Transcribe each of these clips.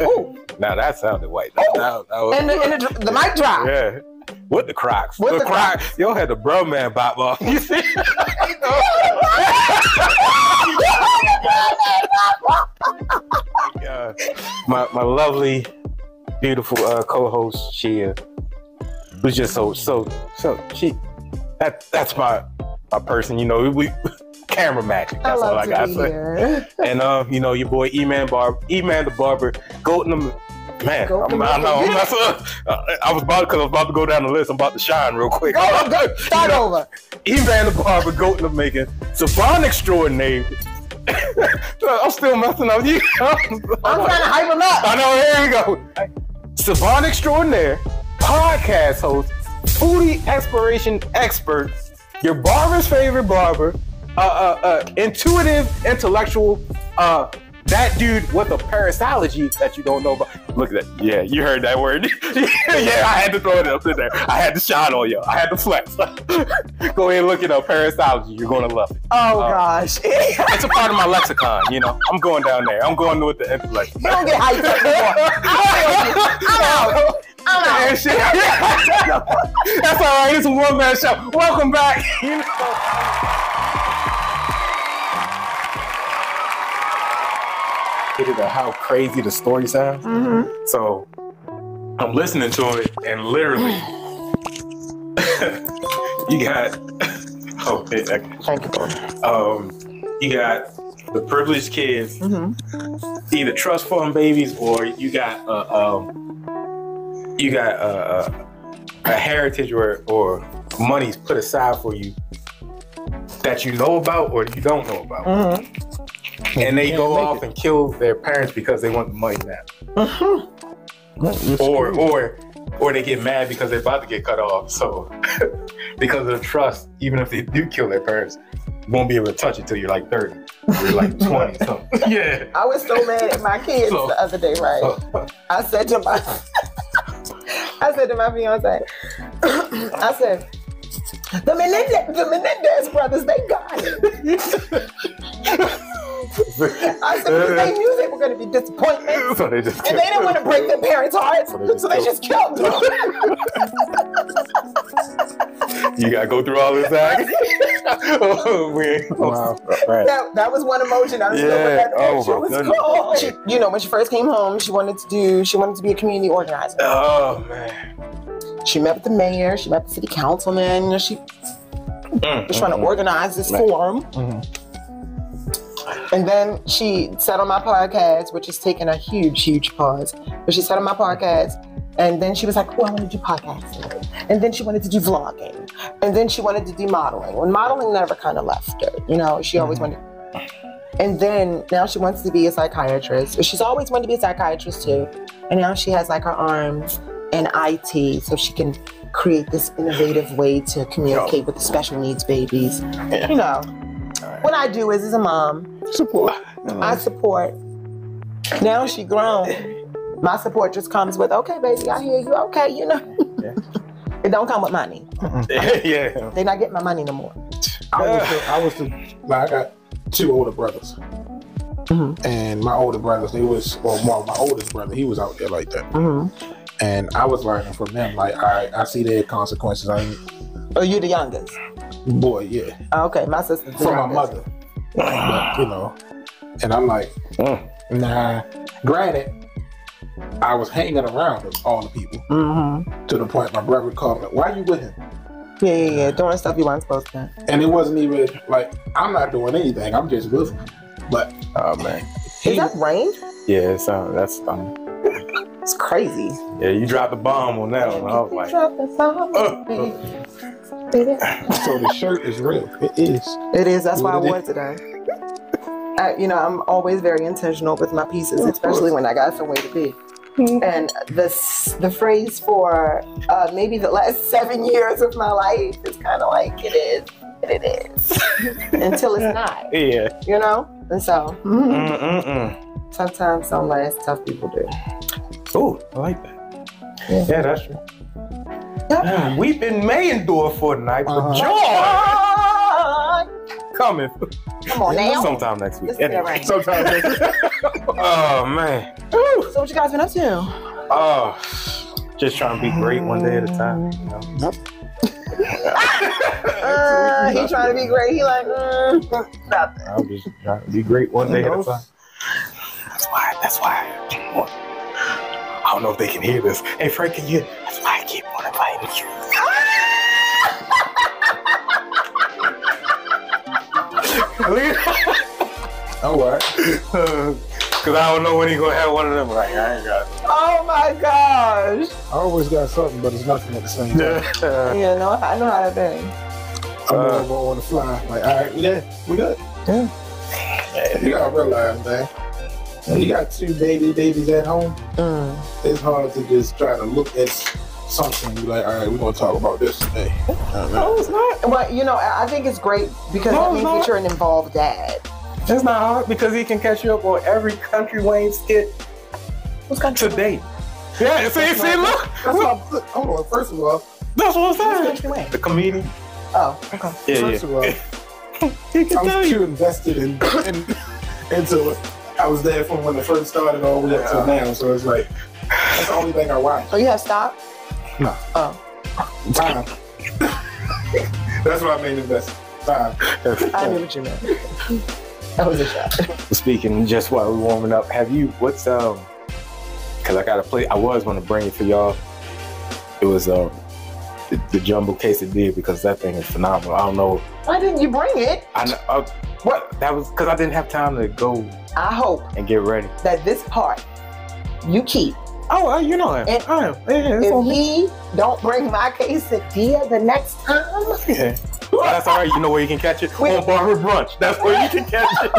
Ooh. Now that sounded white. That was, and the mic drop. Yeah. With the Crocs. With the Crocs. Yo had the bro man bop off. You see? My lovely, beautiful co-host SHEÁ was just so she that's my person, you know, we camera magic. That's all I gotta say. And you know, your boy E-Man the Barber, Goating. Man, I was about to go down the list. I'm about to shine real quick. Go. Start over. E-Man the Barber, Goating of making Savon Extraordinaire. I'm still messing up. I'm trying to hype him up. I know. Here we go. Savon Extraordinaire, podcast host, foodie aspiration expert, your barber's favorite barber, intuitive, intellectual, that dude with a parasology that you don't know about. Look at that. Yeah, you heard that word. Yeah, I had to throw it up in there. I had to shine on you. I had to flex. Go ahead and look it up. Parasology. You're going to love it. Oh, gosh. It's a part of my lexicon, you know. I'm going down there. I'm going with the intellect. You don't get hyped up anymore. I'm out. That's all right. It's a one-man show. Welcome back. You know. How crazy the story sounds. Mm-hmm. So I'm listening to it, and literally, you got you got the privileged kids, either trust fund babies, or you got a heritage or money's put aside for you that you know about or you don't know about. Mm-hmm. And they go off and kill their parents because they want the money now. Or they get mad because they're about to get cut off. So because of the trust, even if they do kill their parents, you won't be able to touch it till you're like 30. You're like 20 something. Yeah. I was so mad at my kids the other day, right? I said to my fiance, I said, the Menendez brothers, they got it. I said, because they knew they were going to be disappointments. So they didn't want to break their parents' hearts, so they just killed them. You got to go through all this act? Wow. Right. That was one emotion. I was she was cool. You know, when she first came home, she wanted to be a community organizer. Oh, man. She met with the mayor, she met with the city councilman, she was trying to organize this forum. And then she said on my podcast, which is taking a huge pause, but she said on my podcast, and then she was like, oh, I want to do podcasting. And then she wanted to do vlogging. And then she wanted to do modeling. When modeling never kind of left her, you know, she always wanted. And then now she wants to be a psychiatrist. She's always wanted to be a psychiatrist too. And now she has like her arms in IT, so she can create this innovative way to communicate with the special needs babies. You know, what I do is as a mom, I support. Now she grown. My support just comes with, okay, baby, I hear you. Okay, you know. It don't come with money. Yeah. They're not getting my money no more. I got two older brothers. And my older brothers, my oldest brother, he was out there like that. And I was learning from them, like, all right, I see their consequences. Oh, you the youngest? Boy, yeah. Okay, my sister's the from youngest. my mother. But, you know, and I'm like, nah. Granted, I was hanging around with all the people to the point my brother called me, why you with him? Yeah, doing stuff you weren't supposed to. And it wasn't even like, I'm not doing anything, I'm just with him. But, oh man. Is that rain? Yeah, that's it's crazy. Yeah, you dropped the bomb on that one. I was like, drop the bomb, So the shirt is real. It is. It is. That's why I wore it today. You know, I'm always very intentional with my pieces, especially when I got somewhere to be. And the phrase for maybe the last 7 years of my life is kind of like, it is until it's not. Yeah. You know? And so, sometimes some last tough people do. Oh, I like that. Yeah, that's true. Weeping may endure for a night, but joy coming. Come on now. Sometime next week. Let's get it right. Sometime next week. Oh, man. So what you guys been up to? Oh, just trying to be great one day at a time. You know? He trying to be great. He like, nothing. I'm just trying to be great one day at a time. That's why. I don't know if they can hear this. Hey, Frank, can you? That's why I keep on inviting you. All right. Because I don't know when he's going to have one of them. Like, I ain't got it. Oh my gosh. I always got something, but it's nothing at the same time. Yeah, no, I know how to be. I'm over on the fly. Like, all right, we good. Yeah. You gotta realize, man. When you got two babies at home, it's hard to just try to look at something and be like, all right, we're gonna talk about this today. No, it's not. Well, you know, I think it's great because that means that you're an involved dad. It's not hard because he can catch you up on every Country Wayne skit today. Yeah, see, look. Hold on, first of all, That's what I'm saying. Country Wayne? The comedian. Oh, okay. Yeah, first of all, he can I tell was you. too invested into it. I was there from when it first started all the way up to now, so it's like, that's the only thing I watch. Oh, you have stopped? No. Oh. Time. That's what I mean invested. Time. I knew what you meant. That was a shot. Speaking just while we're warming up, what's because I got to play, I was going to bring it for y'all. It was the jumbo quesadilla because that thing is phenomenal. I don't know. Why didn't you bring it? I know. What? That was because I didn't have time to go I hope and get ready. that this part you keep. Oh, you know him. And I am. Yeah, if he don't bring my quesadilla the next time, yeah. That's all right. You know where you can catch it? On Barber Brunch. That's where you can catch it.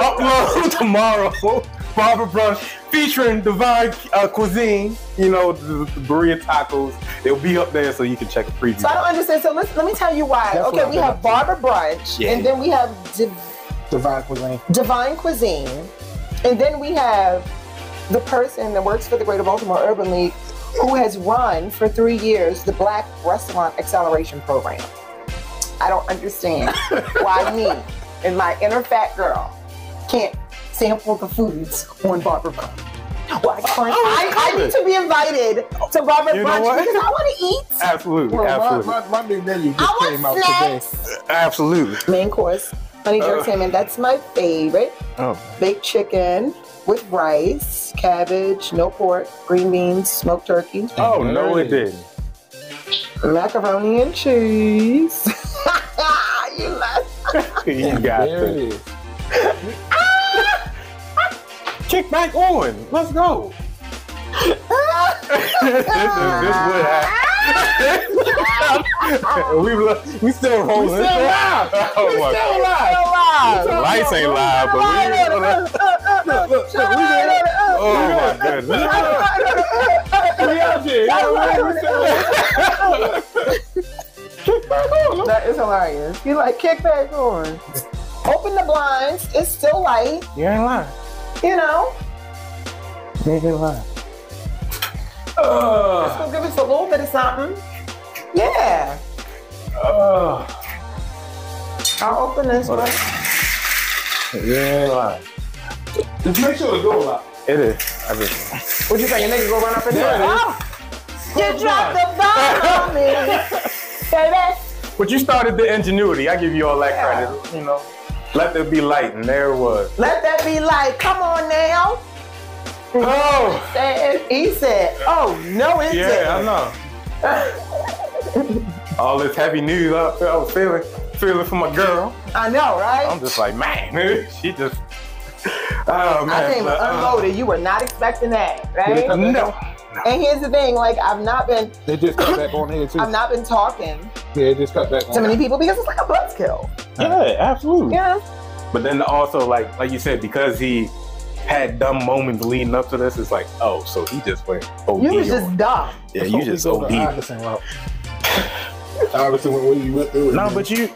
Upload tomorrow. Barber Brunch featuring Divine Cuisine. You know, the burrito tacos. They'll be up there so you can check a preview. So I don't understand. So let me tell you why. That's okay, we have Barber Brunch, and then we have Divine Cuisine. Divine Cuisine, and then we have the person that works for the Greater Baltimore Urban League who has run for 3 years the Black Restaurant Acceleration Program. I don't understand why me and my inner fat girl can't sample the foods on Barber Brunch. Why can't I need to be invited to Barber Brunch because I want to eat. Absolutely. Well, absolutely. my new menu just came out today. Absolutely. Main course, honey jerk salmon. That's my favorite. Oh. Baked chicken with rice, cabbage, no pork, green beans, smoked turkey. Oh, no, it didn't. Macaroni and cheese. You laugh. You got There it this. is. Kick back on. Let's go. this would happen. we still rolling. We still live. Oh, my God. The lights ain't live, but oh my goodness. We out here. Kick back on. That is hilarious. You like kick back on. Open the blinds. It's still light. You ain't lying. You know. You ain't lying. Let's go give us a little bit of something. Yeah. I'll open this one. You ain't lying. Just make sure the door locked. It is. I just. What you think? Your nigga go run up and down? Yeah, Oh, you dropped the bomb on me, baby. But you started the ingenuity. I give you all that credit. You know, let there be light, and there it was. Let that be light. Come on now. Oh. He said, oh, no, it Yeah, I know. All this heavy news I was feeling for my girl. I know, right? I'm just like, man, she just. Oh man. I came unloaded. You were not expecting that, right? No. And here's the thing, like I've not been just cut back on here too. I've not been talking Yeah, it just cut back on. to many people because it's like a buzzkill. Yeah, absolutely. Yeah. But then also, like you said, because he had dumb moments leading up to this, it's like, oh, so he just went OD. You was just dumb. Yeah, you just OD. Iverson route. Iverson went where you went through it. No, but you.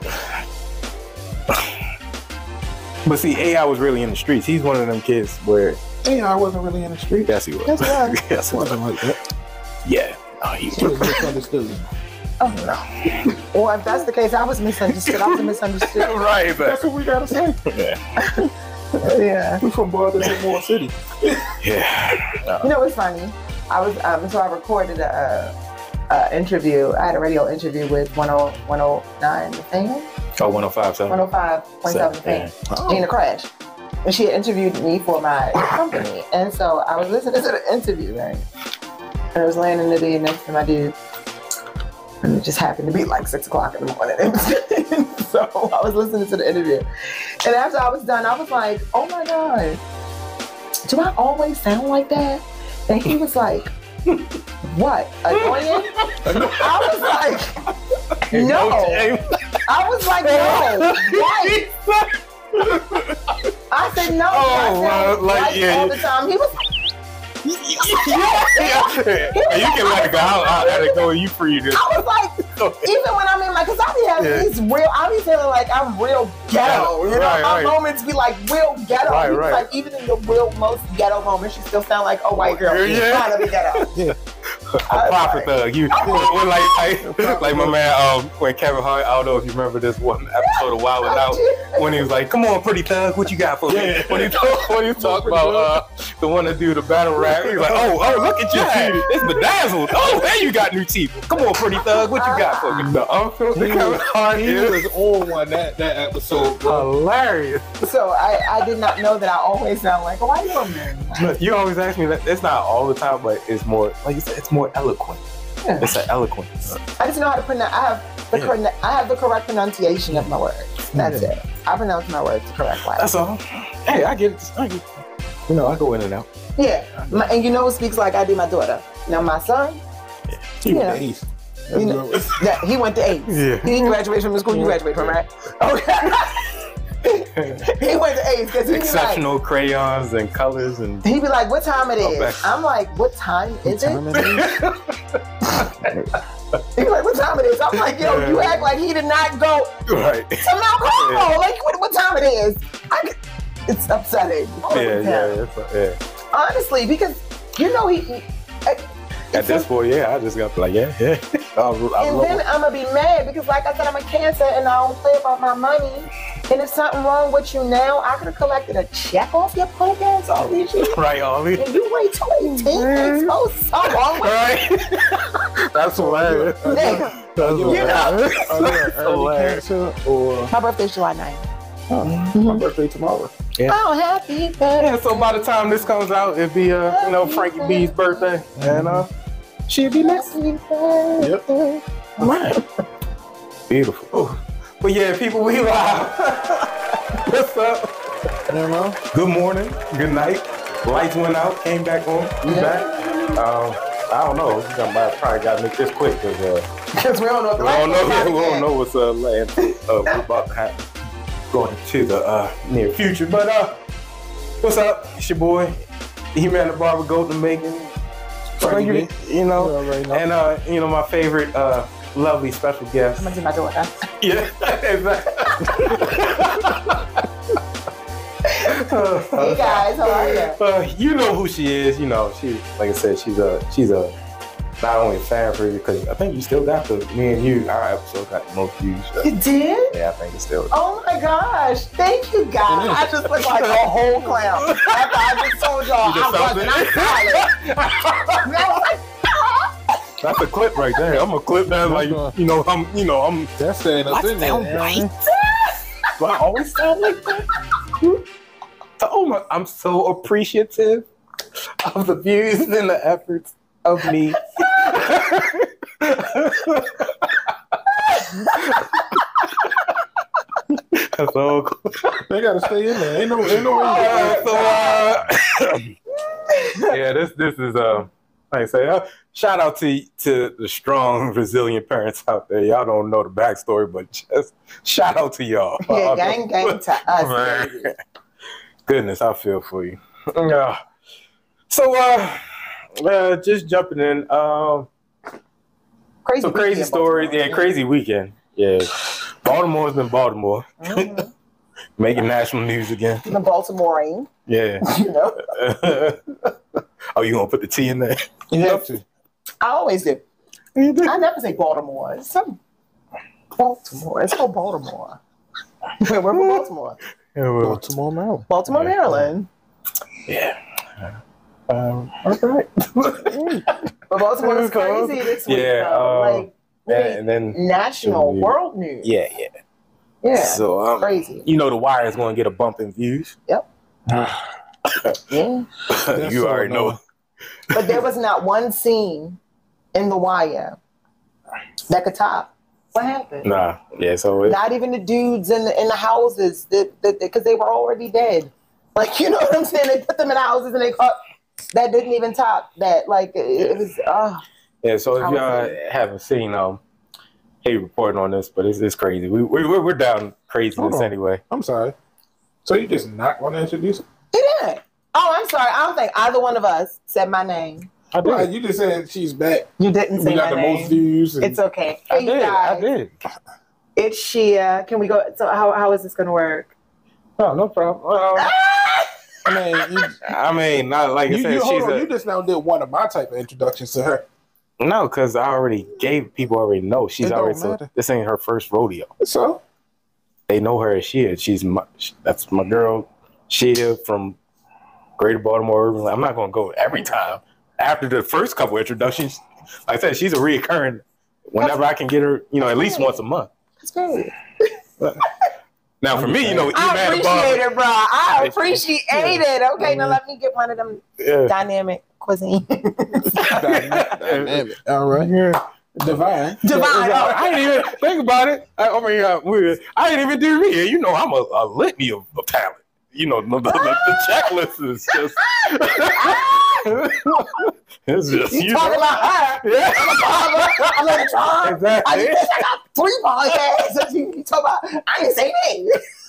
But see, AI was really in the streets. He's one of them kids where. I wasn't really in the street. Yes, he was. Yes, he was. Yes, It wasn't like that. yeah. No, he He was was. misunderstood. Oh no. Well, if that's the case, I was misunderstood. I was misunderstood. Right, but That's what we gotta say. Yeah. We from Baltimore City. yeah. You know what's funny? I was so I recorded a interview. I had a radio interview with 109 The Fan. Oh, 105.7. 105.7 The Fan. Gina Crash. And she had interviewed me for my company. And so I was listening to the interview, right? And I was laying in the bed next to my dude. And it just happened to be like 6 o'clock in the morning. So I was listening to the interview. And after I was done, I was like, oh my God, do I always sound like that? And he was like, what? Annoying? I was like, no. I was like, no. What? I said, no. I said, all the time. He was And you can let it go. I'll let it go. You free to. I was like, even when I'm in my, because I be having these real, I be feeling like I'm real ghetto. You know, my moments be like real ghetto. Right. Like even in the real most ghetto moments, you still sound like a white girl. You're trying to be ghetto. Yeah. A proper thug. You like my man when Kevin Hart, I don't know if you remember this one episode of Wild 'N Out when he was like, "Come on, pretty thug, what you got for me?" When he talked about the one that do the battle rap, he's like, "Oh, look at you, it's bedazzled. Oh, there you got new teeth. Come on, pretty thug, what you got for me?" The Kevin Hart he was on one that episode. Hilarious. So I did not know that I always sound like a white woman. Look, you always ask me that. It's not all the time, but it's more like you said. It's more eloquent. Yeah. It's an eloquence. I just know how to pronounce. I have the correct pronunciation of my words. That's it. I pronounce my words the correct way. That's all. Hey, I get it. You know, I go in and out. Yeah, and you know who speaks like I do my daughter. Now my son, He went to East. you know, he went to 8. Yeah. He didn't graduate from the school you graduated from, right? Okay. He went to 8 because he Exceptional crayons and colors and. He be like, "What time it is?" back. I'm like, "What time is it?" He be like, "What time it is?" I'm like, "Yo, you act like he did not go Right. to Mount Carmel. Like, what time it is?" It's upsetting. Yeah. Honestly, because you know he At this point, I just got to be like, yeah. And then I'm gonna be mad because, like I said, I'm a cancer and I don't play about my money. And if something wrong with you now, I could have collected a check off your podcast all these years. Right, Ollie. And you wait till 18 expose something wrong with Right. That's hilarious. you. Nigga, That's hilarious. Or my birthday's July 9th. my birthday tomorrow. Yeah. Oh, happy birthday. Yeah, so by the time this comes out, it'll be Frankie B's birthday, and she'll be next. Yep. Right. Beautiful. But yeah, people, we live. What's up? You know? Good morning. Good night. Lights went out. Came back on. We back. I don't know. Probably got to make this quick Because we don't know. we don't know what's about to happen going into the near future. But what's up? It's your boy, E-Man the Barber, Golden Macon. Frankie B. You know, know. and my favorite lovely special guest. I'm gonna do my daughter. Yeah, exactly. Hey guys, how are you? You know who she is. You know, she, like I said, she's a not only a fan for you, because I think you still got me and you, our episode got the most views. You did? Yeah, I think it's still. Oh my gosh. Thank you guys. I just look like a whole clown. After I just told y'all I was like, That's a clip right there. I'm a clip that, like, I'm. That's saying us in there. white. Do I always sound like that? I'm so appreciative of the views and the efforts of me. So They gotta stay in there. Ain't no way. Yeah, this is like I say, shout out to the strong, resilient parents out there. Y'all don't know the backstory, but just shout out to y'all. Yeah, gang to us. Man. Goodness, I feel for you. So just jumping in. Crazy stories. Yeah, crazy weekend. Yeah. Baltimore's been Baltimore. Mm-hmm. Making national news again. The Baltimorean. Yeah. You know? Oh, you gonna put the T in there? You have to. I always do. I never say Baltimore. It's some Baltimore. It's called Baltimore. Wait, we're from Baltimore. Baltimore, Maryland. Baltimore, Maryland. Yeah. All right. But Baltimore is crazy this week, though. And then national, world news. Yeah. So crazy. You know, The Wire is going to get a bump in views. Yep. Yeah. You already know. But there was not one scene in The Wire that could top what happened. Nah. Yeah. So not even the dudes in the houses because they were already dead. Like, you know what I'm saying? They put them in houses and they caught that didn't even top that. Like it was. Yeah. So if y'all haven't seen hey reporting on this, but it's crazy. We're down craziness anyway. I'm sorry. So you just not want to introduce it? He didn't. Oh, I'm sorry. I don't think either one of us said my name. I did. Right, you just said she's back. You didn't say my name. We got the most views. It's okay. Hey, I did. It's SHEÁ. Can we go? So how is this going to work? Oh, no problem. I mean, not like I said. You just now did one of my type of introductions to her. No, because I already gave people already know she's already. So this ain't her first rodeo. So they know her as SHEÁ. That's my girl, SHEÁ from Greater Baltimore. I'm not gonna go every time. After the first couple introductions, like I said, she's a reoccurring. Whenever I can get her, at least once a month. That's great. Now for me, I appreciate it, bro. I appreciate it. Okay, now let me get one of them dynamic cuisine. Dynamic. All right. Yeah. Divine. I didn't even think about it. I didn't even do me. I'm a litany of talent. The checklist is just. It's just you talking about her. Yeah. I'm like, exactly. I got 3 podcasts. You talk about, I didn't say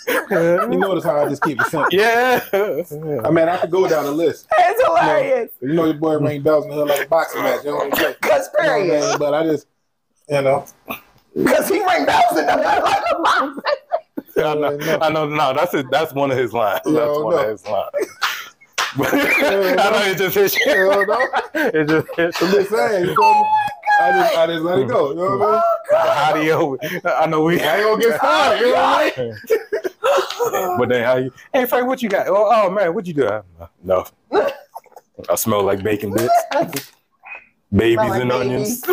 that. You notice how I just keep it simple. Yeah. I mean, I could go down the list. It's hilarious. Your boy ring bells in the hood like a boxing match. Because period. But I just, Because he ring bells in the hood like a boxing match. I know. No, that's one of his lines. That's one of his lines. I know it just hits you. It just hits you. I'm just saying. I just let it go. You know what I mean? How do you? I know we. I ain't gonna get started. You know what I mean? But then how you? Hey Frank, what you got? Oh man, what you do? No. I smell like bacon bits. Babies like and onions. I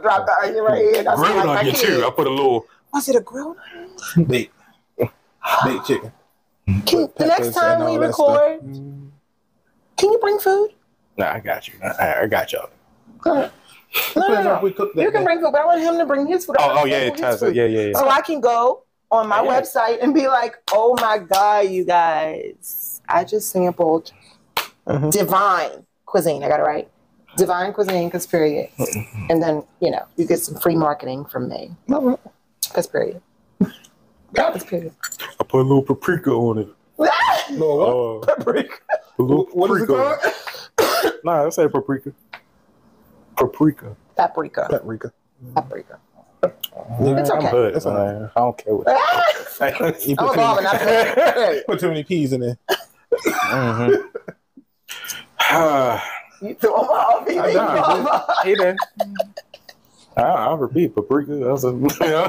dropped the onion right here. Grilled onion too. I put a little. Was it a grilled onion? Baked chicken. The next time we record, can you bring food? Nah, I got you. I got y'all. No. You can bring food, but I want him to bring his food. Yeah. So I can go on my website and be like, oh my God, you guys, I just sampled Divine Cuisine. I got it right. Divine Cuisine, because period. And then, you get some free marketing from me. Because period. Because period. I put a little paprika on it. No, paprika. What is it called? Nah, I say paprika. Paprika. It's okay. I'm good. I don't care what. Put too many peas in there. You threw them off. He did. I'll repeat paprika. I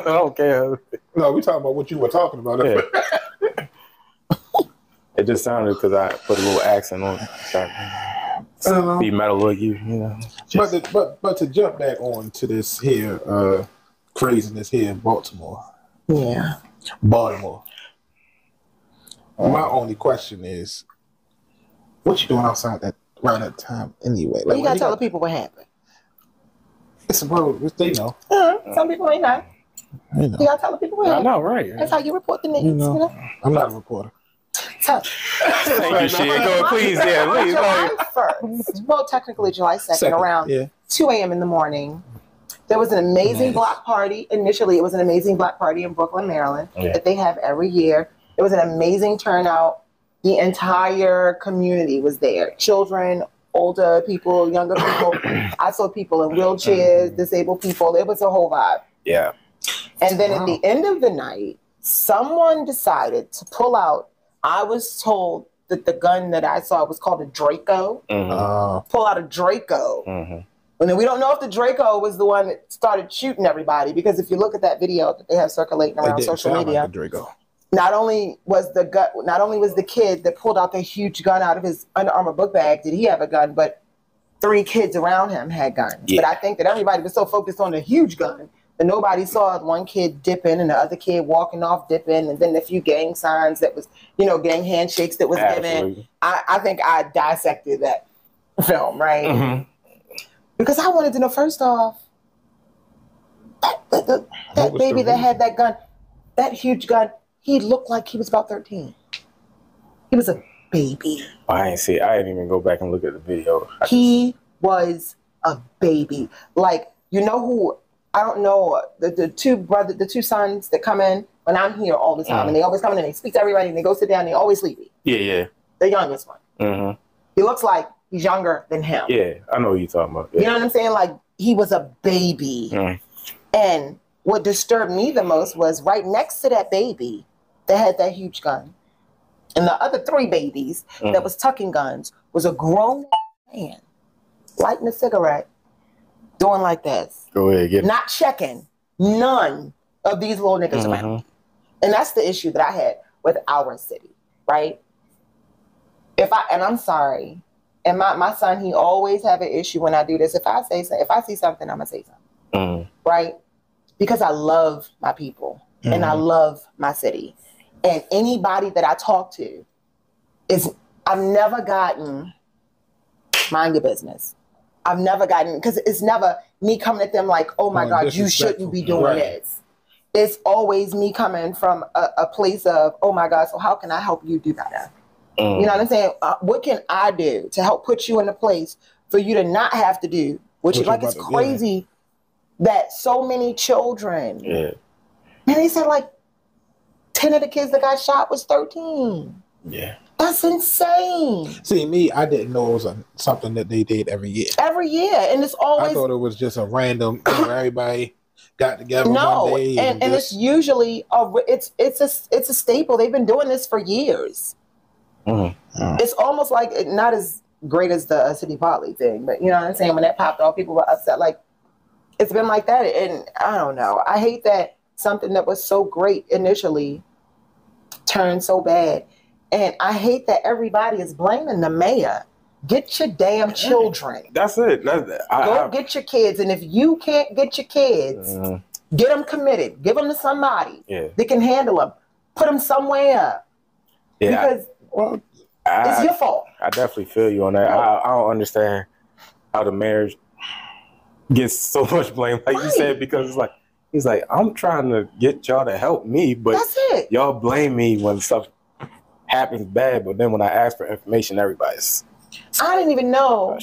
don't care. No, we talking about what you were talking about. Yeah. It just sounded because I put a little accent on it. Be metal like you. But to jump back on to this here craziness here in Baltimore. Yeah. Baltimore. My only question is, what you doing outside around that time anyway? Like, you gotta tell the people what happened. It's a road, they know. Some people ain't not. You gotta tell the people what happened. I know, right? That's how you report the news. I'm not a reporter. Thank you, SHEÁ. Go, please, please. July 1st. Well, technically July 2nd, around 2 a.m. in the morning. There was an amazing block party. Initially, it was an amazing block party in Brooklyn, Maryland, that they have every year. It was an amazing turnout. The entire community was there. Children, older people, younger people. I saw people in wheelchairs, disabled people. It was a whole vibe. Yeah. And then at the end of the night, someone decided to pull out. I was told that the gun that I saw was called a Draco. Pull out a Draco And then we don't know if the Draco was the one that started shooting everybody, because if you look at that video that they have circulating around social media, like the Draco. not only was the kid that pulled out the huge gun out of his Under Armour book bag, did he have a gun, but 3 kids around him had guns. Yeah. But I think that everybody was so focused on the huge gun that nobody saw one kid dipping and the other kid walking off dipping, and then a few gang signs that was, gang handshakes that was given. I think I dissected that film, right? Mm-hmm. Because I wanted to know, first off, that baby that had that gun, that huge gun, he looked like he was about 13. He was a baby. I didn't even go back and look at the video. He was a baby. Like, who, I don't know, the two sons that come in when I'm here all the time, and they always come in and they speak to everybody and they go sit down and they always sleepy. Yeah. The youngest one. Mm-hmm. He looks like he's younger than him. Yeah, I know what you're talking about. Yeah. You know what I'm saying? Like, he was a baby. Mm. And what disturbed me the most was right next to that baby that had that huge gun, and the other 3 babies that was tucking guns, was a grown man lighting a cigarette, doing like this. Go ahead, get it. Not checking none of these little niggas around. And that's the issue that I had with our city, right? And I'm sorry, and my son, he always have an issue when I do this. If I see something, I'm gonna say something, right? Because I love my people and I love my city. And anybody that I talk to I've never gotten mind your business. I've never gotten, because it's never me coming at them like, oh my God, you shouldn't be doing this. It's always me coming from a place of, oh my God, so how can I help you do better? You know what I'm saying? What can I do to help put you in a place for you to not have to do, which is like, it's crazy that so many children, and they said like 10 of the kids that got shot was 13. Yeah. That's insane. See, me, I didn't know it was something that they did every year. Every year. And it's always... I thought it was just a random, everybody got together one day. And it's usually, it's a staple. They've been doing this for years. It's almost like, not as great as the City Poly thing, but you know what I'm saying? When that popped off, people were upset. Like, it's been like that. And I don't know. I hate that something that was so great initially turned so bad. And I hate that everybody is blaming the mayor. Get your damn children. That's it. Go get your kids. And if you can't get your kids, get them committed. Give them to somebody that can handle them. Put them somewhere. Yeah, because it's your fault. I definitely feel you on that. I don't understand how the mayor gets so much blame, like you said, because it's like, he's like, I'm trying to get y'all to help me, but y'all blame me when stuff happens bad, but then when I ask for information, everybody's... I didn't even know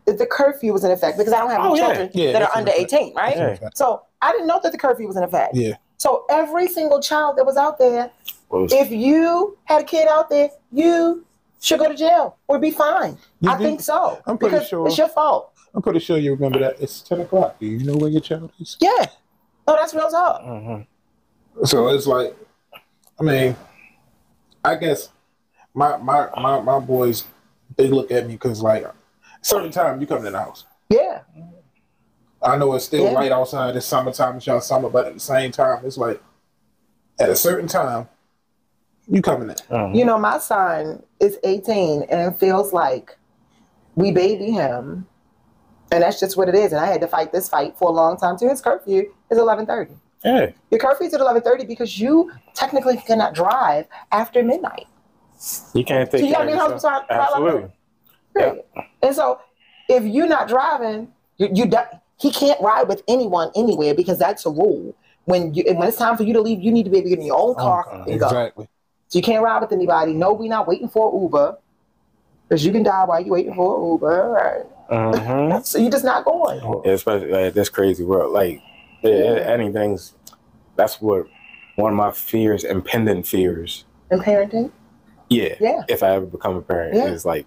that the curfew was in effect, because I don't have any children that are under 18, right? Yeah. So I didn't know that the curfew was in effect. Yeah. So every single child that was out there, if you had a kid out there, you should go to jail or be fined. I think so. I'm pretty sure. It's your fault. I'm pretty sure you remember that. It's 10 o'clock. Do you know where your child is? Yeah. Oh, that's real talk. So it's like, I mean, I guess my boys, they look at me because like certain time you come in the house. Yeah. I know it's still light outside. It's summertime. It's y'all summer, but at the same time, it's like at a certain time you coming in. You know, my son is 18, and it feels like we baby him, and that's just what it is. And I had to fight this fight for a long time too. His curfew is 11:30. Yeah. Your curfew is at 11:30 because you technically cannot drive after midnight. You can't take care of yourself. Absolutely. Period. And so if you're not driving, he can't ride with anyone anywhere, because that's a rule. When it's time for you to leave, you need to be able to get in your own car and go. Exactly. So you can't ride with anybody. No, we're not waiting for an Uber, because you can die while you're waiting for an Uber. Right? So you're just not going. Yeah, especially like this crazy world. Like anything's. That's what one of my fears, impending fears. In parenting. Yeah. If I ever become a parent, is like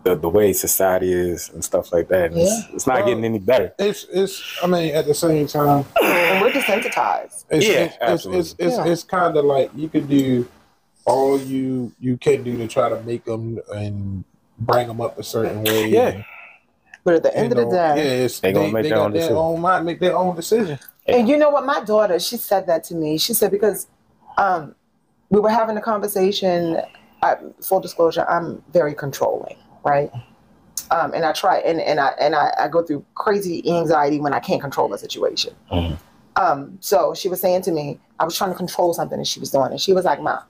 the way society is and stuff like that. And it's not getting any better. It's. I mean, at the same time, and we're desensitized. It's kind of like you can do all you can do to try to make them and bring them up a certain way. Yeah. But at the end of the day, they gonna make their own their decision. own mind, make their own decision. And you know what? My daughter, she said that to me. She said, because we were having a conversation, full disclosure, I'm very controlling, right? And I try, and I go through crazy anxiety when I can't control a situation. So she was saying to me, I was trying to control something that she was doing. And she was like, Mom,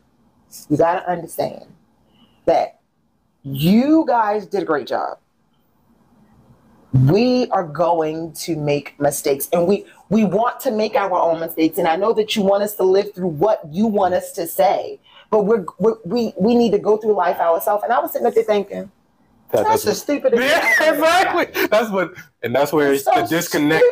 you got to understand that you guys did a great job. We are going to make mistakes, and we want to make our own mistakes. And I know that you want us to live through what you want us to say, but we need to go through life ourselves. And I was sitting up there thinking, that's the stupidest thing. Yeah, exactly. That's where so the disconnect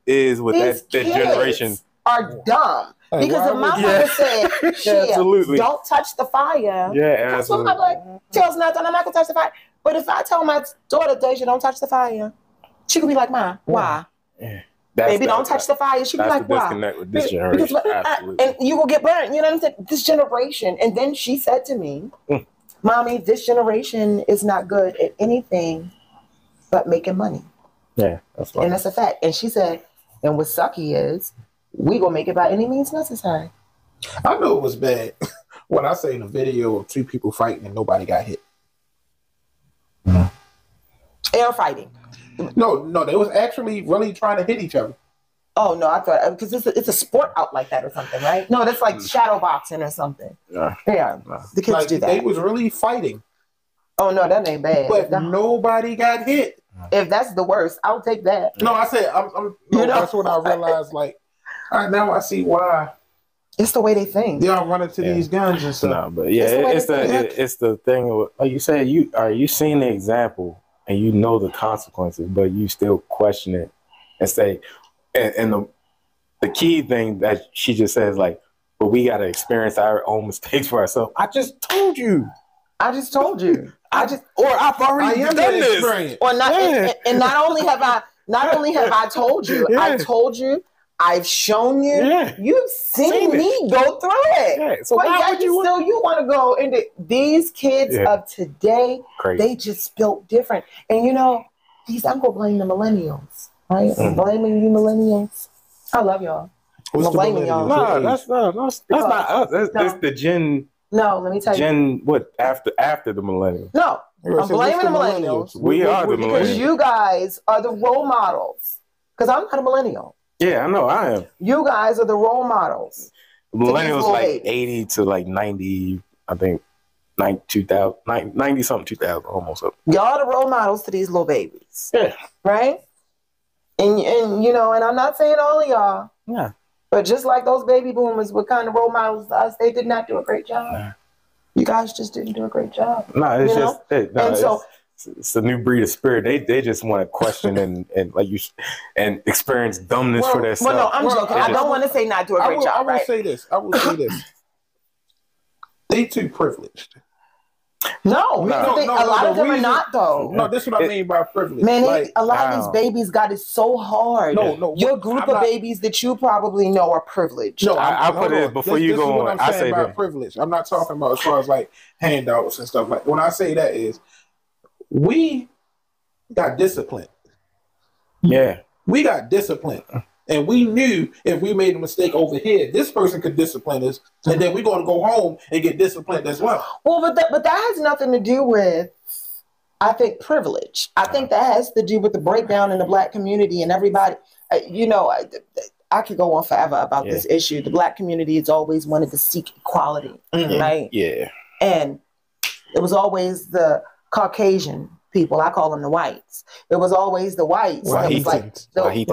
is with that generation. Are dumb. Because if my mother said, absolutely, don't touch the fire. Yeah, that's what my like tells not done. I'm not gonna touch the fire. But if I tell my daughter, Deja, don't touch the fire, she could be like, Mom, why? Yeah. Baby, don't touch the fire. She'd be like, why? Disconnect with this generation. Absolutely. And you will get burned. You know what I'm saying? This generation. And then she said to me, Mommy, this generation is not good at anything but making money. Yeah, that's right. And that's a fact. And she said, and what sucky is, we gonna make it by any means necessary. I know it was bad when I seen a video of two people fighting and nobody got hit. Air fighting. No, they was actually really trying to hit each other. Oh no, I thought because it's a sport out like that or something, right? No, that's like shadow boxing or something. Yeah, the kids like, do that. They was really fighting. Oh no, that ain't bad. But nobody got hit. If that's the worst, I'll take that. No, I said that's what I realized. Like, now I see why. It's the way they think. They all running to these guns and stuff. No, but it's the thing. Like you said, you seeing the example and you know the consequences, but you still question it and say, and the key thing that she just says, like, but we got to experience our own mistakes for ourselves. I just told you. I've already done this. Or not, and not only have I told you, I told you, I've shown you, you've seen me go through it. Yeah. So but yet you want to go into these kids of today. Crazy. They just built different. And I'm gonna blame the millennials, right? I'm blaming you millennials. I love y'all. I'm blaming y'all. No, that's not us. That's the Gen. No, let me tell you. Gen what after the millennials? No, I'm blaming the millennials. We are the millennials. Because you guys are the role models. Because I'm not a millennial. Yeah, I know, I am. You guys are the role models. Millennials like 80 to like 90, I think, 90 something, 2000, almost up. Y'all the role models to these little babies. Yeah. Right? And I'm not saying all of y'all. Yeah. But just like those baby boomers were kind of role models to us, they did not do a great job. Nah. You guys just didn't do a great job. No, it's a new breed of spirit. They just want to question and experience dumbness for themselves. Well, no, I'm joking. I don't want to say not do a great job. I will say this. They too privileged. No, a lot of them are not though. No, this is what I mean by privilege. Man, a lot of these babies got it so hard. No. Your group of babies that you probably know are privileged. No, I put it before you go on. I say about privilege. I'm not talking about as far as like handouts and stuff. Like when I say that is, we got discipline. Yeah, we got discipline. And we knew if we made a mistake over here, this person could discipline us, and then we're going to go home and get disciplined as well. Well, but that has nothing to do with, I think, privilege. I think that has to do with the breakdown in the Black community and everybody. I could go on forever about this issue. The Black community has always wanted to seek equality, right? Yeah. And it was always the Caucasian people. I call them the whites. It was always the whites. Wahite. So I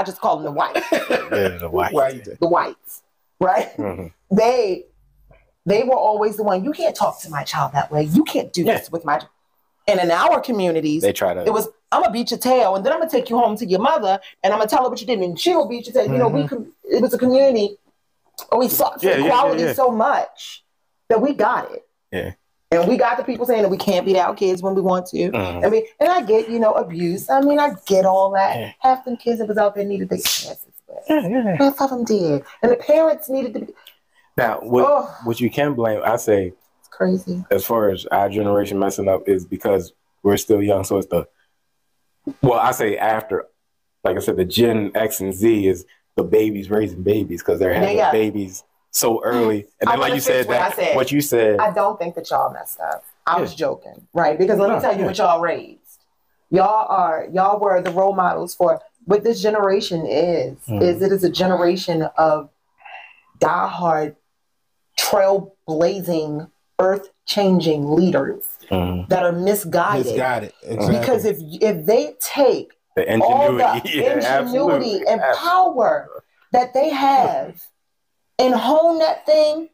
just call them the whites. The whites, right? Mm-hmm. They were always the one. You can't talk to my child that way. You can't do this with my child. And in our communities, they try to. It was, I'm gonna beat your tail, and then I'm gonna take you home to your mother, and I'm gonna tell her what you did, and she'll beat your tail. Mm-hmm. It was a community. We fought for equality so much that we got it. Yeah. And we got the people saying that we can't beat our kids when we want to. Mm-hmm. I mean, and I get, abuse. I mean, I get all that. Yeah. Half them kids that was out there needed big chances. Half of them did. And the parents needed to be. Now, what you can blame, I say, it's crazy. As far as our generation messing up is because we're still young. So it's I say after, like I said, the Gen X and Z is the babies raising babies because they're having babies so early. And then, like you said, what you said. I don't think that y'all messed up. I was joking, right? Because let me tell you what y'all raised. Y'all were the role models for what this generation is. It is a generation of diehard, trailblazing, earth-changing leaders that are misguided. Exactly. Because if they take the ingenuity, all the ingenuity and power that they have and hone that thing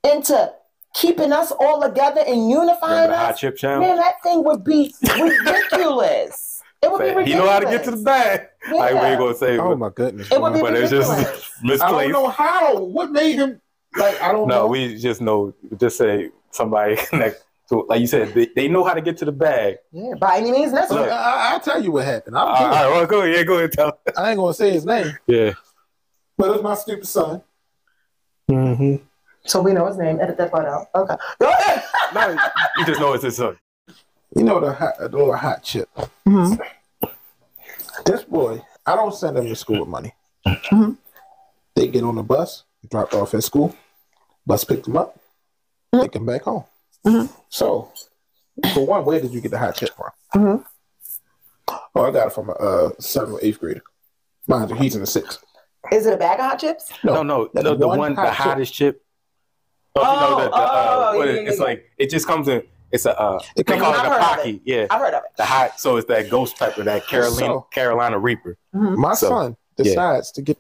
into keeping us all together and unifying us, man, that thing would be ridiculous. It would be ridiculous. He know how to get to the bag. Yeah. Like, we ain't gonna say. Oh my goodness. It would be ridiculous. It's just misplaced. I don't know how. What made him? Like, I don't know. No, we just know. Just say somebody connect to, like you said, they know how to get to the bag. Yeah, by any means necessary. I'll tell you what happened. All right, well, go ahead. Go ahead, tell. I ain't gonna say his name. Yeah. But it was my stupid son. So we know his name. Edit that part out. Okay. Go ahead. No, you just know it's his son. You know the hot chip. This boy, I don't send him to school with money. They get on the bus, dropped off at school. Bus picked him up, take him back home. So, for one, where did you get the hot chip from? Oh, I got it from a 7th or 8th grader. Mind you, he's in the 6th. Is it a bag of hot chips? No. The hottest chip. It's like it just comes in. It's a they call it a Pocky. Yeah, I've heard of it. The hot, so it's that ghost pepper, that Carolina Reaper. My son decides to get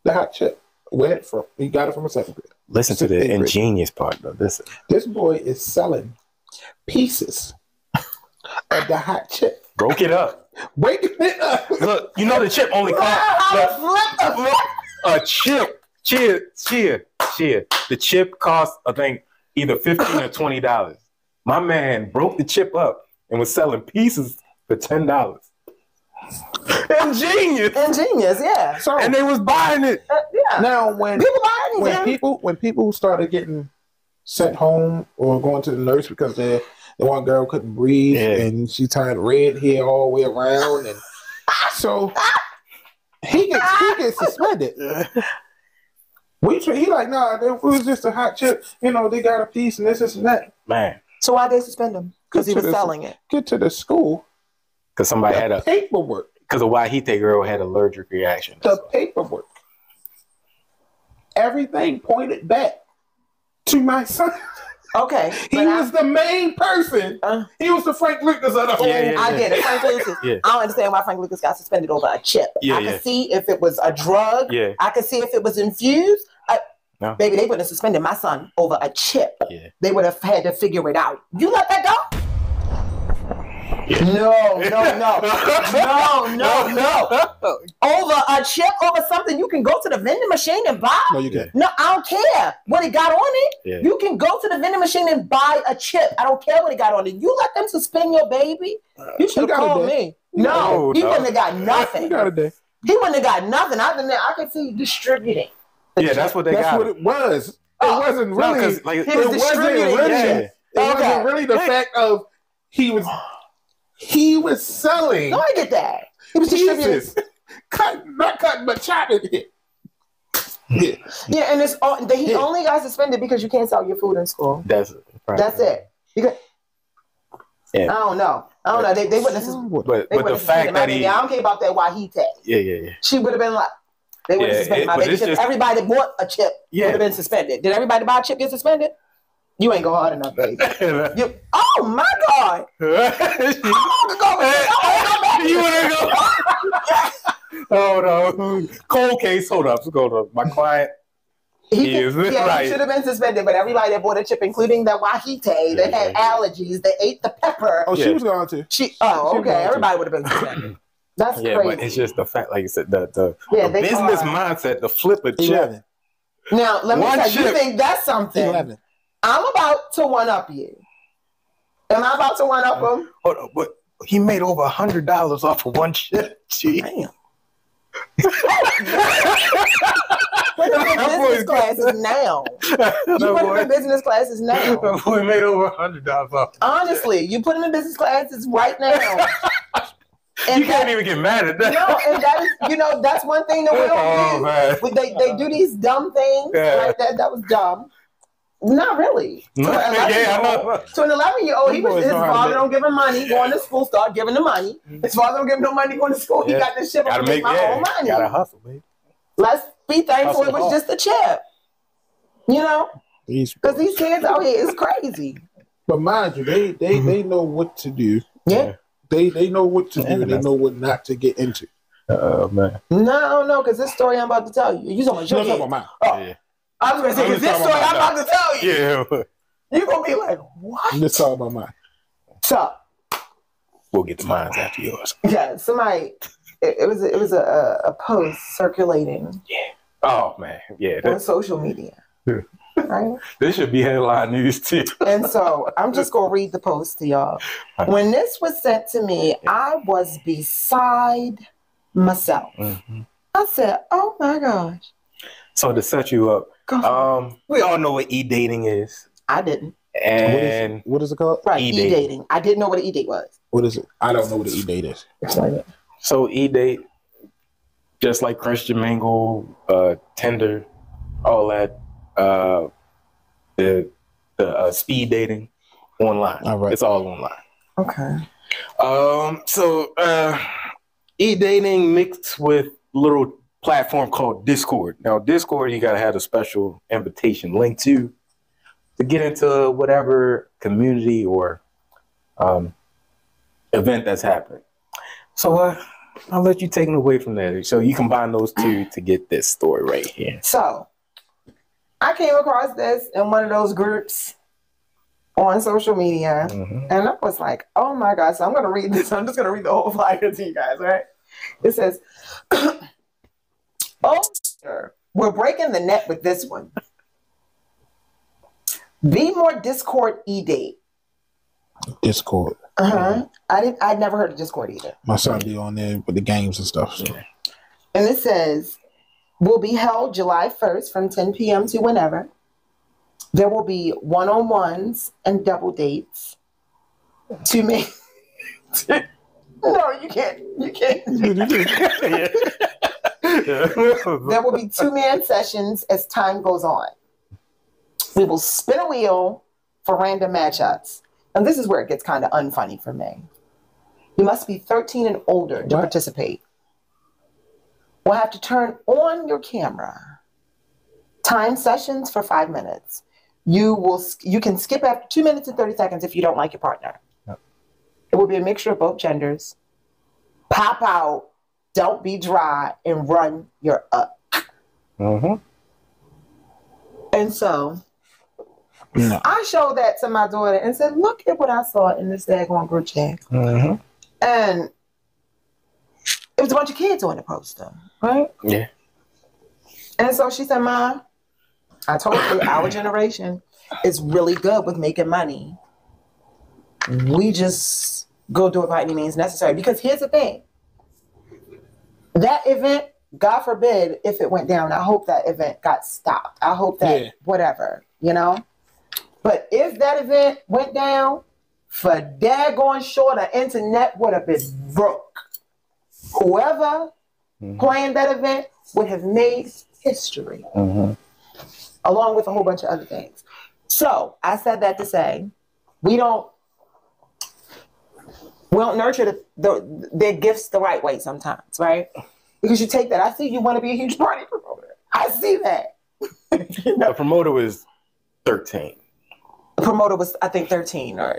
the hot chip. Where it from? He got it from a 7th grade. Listen to the ingenious part though. This boy is selling pieces of the hot chip. Broke it up. Breaking it up. Look, you know the chip only costs a chip. Cheer. The chip costs, I think, either $15 or $20. My man broke the chip up and was selling pieces for $10. Ingenious, yeah. So, and they was buying it. Yeah. Now, when people started getting sent home or going to the nurse because the one girl couldn't breathe and she turned red hair all the way around, and so he gets suspended. He like, nah, it was just a hot chip. You know, they got a piece and this and that. Man. So why'd they suspend him? Because he was selling it. Get to the school. Because somebody had a paperwork. Because a Wahite girl had allergic reaction. The paperwork. Everything pointed back to my son. Okay. He was the main person. He was the Frank Lucas of the whole. I get it. Frank Lucas. I don't understand why Frank Lucas got suspended over a chip. I could see if it was a drug. I could see if it was infused. No. Baby, they wouldn't have suspended my son over a chip. They would have had to figure it out. You let that go? No. Over a chip, over something you can go to the vending machine and buy? No, you can't. No, I don't care what it got on it. You can go to the vending machine and buy a chip. I don't care what it got on it. You let them suspend your baby? You should have called me. No, he wouldn't have got nothing. He got a day. He wouldn't have got nothing. Other than that, I could see distributing. That's what they got. That's what it was. It wasn't really. He was distributing. It wasn't really the fact of he was selling. No, I get that. He was distributing. Not cutting, but chopping it. Yeah, and he only got suspended because you can't sell your food in school. That's it. Because I don't know. They wouldn't have suspended. But the fact that I don't care about that Wahite. Yeah. She would have been like, they would have suspended my baby because everybody bought a chip. Would have been suspended. Did everybody buy a chip get suspended? You ain't go hard enough, baby. Oh my God! Oh no! Cold case. Hold up. My client. He should have been suspended, but everybody that bought a chip, including the Wahite, that had allergies, they ate the pepper. Oh, she was going to. Everybody would have been suspended. That's crazy. But it's just the fact, like you said, the business mindset, the flip a chip. 11. Now, let me tell you, you think that's something? 11. I'm about to one-up you. Am I about to one-up him? Hold on, but he made over $100 off of one chip. Damn. put him in business classes now. You put him in business classes now. That boy made over $100 off. Honestly, you put him in business classes right now. And you can't even get mad at that. No, and that is, that's one thing that we don't do. They do these dumb things like that. That was dumb. Not really. To an 11-year-old, his father don't give him money going to school, start giving him money. His father don't give him no money going to school. He got this shit to make my own money. Gotta hustle, baby. Let's be thankful it was just a chip. Because these kids out here is crazy. But mind you, they know what to do. Yeah. They know what to do. They know what not to get into. Man. No, because this story I'm about to tell you. You talking about mine? Oh. Yeah. I was going to say, because this story I'm about to tell you. Yeah. You're going to be like, what? Let's talk about mine. So. We'll get to mine after yours. Yeah, somebody, it was a post circulating. Yeah. Oh, man. Yeah. On social media. Right? This should be headline news too. And so I'm just going to read the post to y'all. When this was sent to me, I was beside myself. Mm-hmm. I said, oh my gosh. So to set you up, we all know what e-dating is. I didn't. And what is it called? Right, e-dating. I didn't know what an e-date was. What is it? I don't know what an e-date is. Explain it. So e-date, just like Christian Mingle, Tinder, all that, the speed dating online. All right. It's all online. Okay. So e-dating mixed with little platform called Discord. Now Discord, you gotta have a special invitation link to get into whatever community or event that's happening. So I'll let you take it away from there. So you combine those two to get this story right here. So I came across this in one of those groups on social media, and I was like, oh my God. So I'm going to read this. I'm just going to read the whole flyer to you guys, right? It says, oh, we're breaking the net with this one. Be more Discord e-date. Discord. I'd never heard of Discord either. My son be on there with the games and stuff. So. And it says, will be held July 1st from 10 p.m. to whenever. There will be one-on-ones and double dates. No, you can't. There will be 2-man sessions as time goes on. We will spin a wheel for random matchups. And this is where it gets kind of unfunny for me. You must be 13 and older to participate. We'll have to turn on your camera. Time sessions for 5 minutes. You can skip after 2 minutes and 30 seconds if you don't like your partner. Yep. It will be a mixture of both genders. Pop out, don't be dry, and run your up. And so I showed that to my daughter and said, look at what I saw in this daggone group chat. And it was a bunch of kids on the poster, right? Yeah. And so she said, Mom, I told you our generation is really good with making money. We just go do it by any means necessary. Because here's the thing. That event, God forbid, if it went down, I hope that event got stopped. I hope that whatever, But if that event went down, for daggone sure the internet would have been broke. Whoever planned that event would have made history, along with a whole bunch of other things. So I said that to say, we don't nurture their gifts the right way sometimes, right? Because you take that. I see you want to be a huge party promoter. I see that. The promoter was 13. The promoter was, I think, 13. Now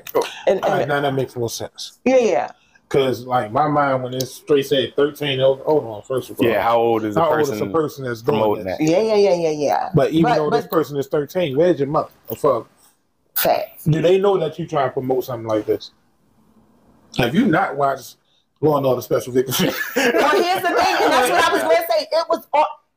that makes more sense. Yeah. Because, like, my mind, when it's straight said 13, hold on, first of all. Yeah, how old is the person that's doing that? Yeah. But even though this person is 13, where's your mother? Facts. Do they know that you try to promote something like this? Have you not watched Law and Order Special Victims? Well, here's the thing, and that's what I was going to say. It was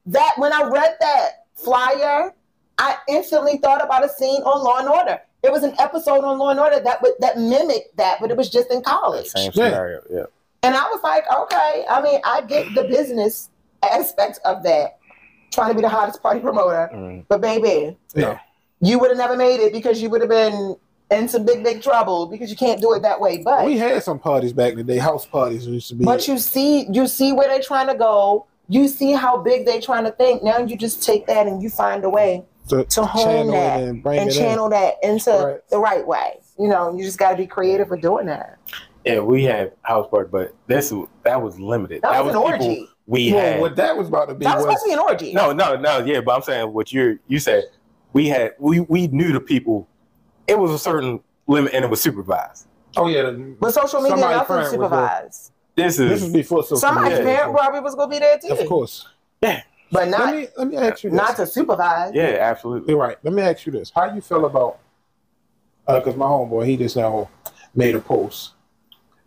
that when I read that flyer, I instantly thought about a scene on Law and Order. There was an episode on Law and Order that mimicked that, but it was just in college. Same scenario, yeah. And I was like, okay, I mean, I get the business aspect of that. trying to be the hottest party promoter. But baby, you would have never made it because you would have been in some big trouble because you can't do it that way. But we had some parties back in the day, house parties used to be. But you see where they're trying to go. You see how big they're trying to think. Now you just take that and you find a way to hone that and channel that into the right way. You know, you just got to be creative with doing that. Yeah, we had house party, but that was limited. That was an orgy. We had what that was about to be. That was supposed to be an orgy. No, yeah, but I'm saying what you said. We knew the people. It was a certain limit, and it was supervised. Oh yeah, but social media nothing supervised. This is before social somebody's media. parent probably was gonna be there too. Of course. Yeah. But not. Let me ask you this. Not to supervise. Yeah, absolutely. You're right. Let me ask you this: how you feel about? Because my homeboy, he just now made a post,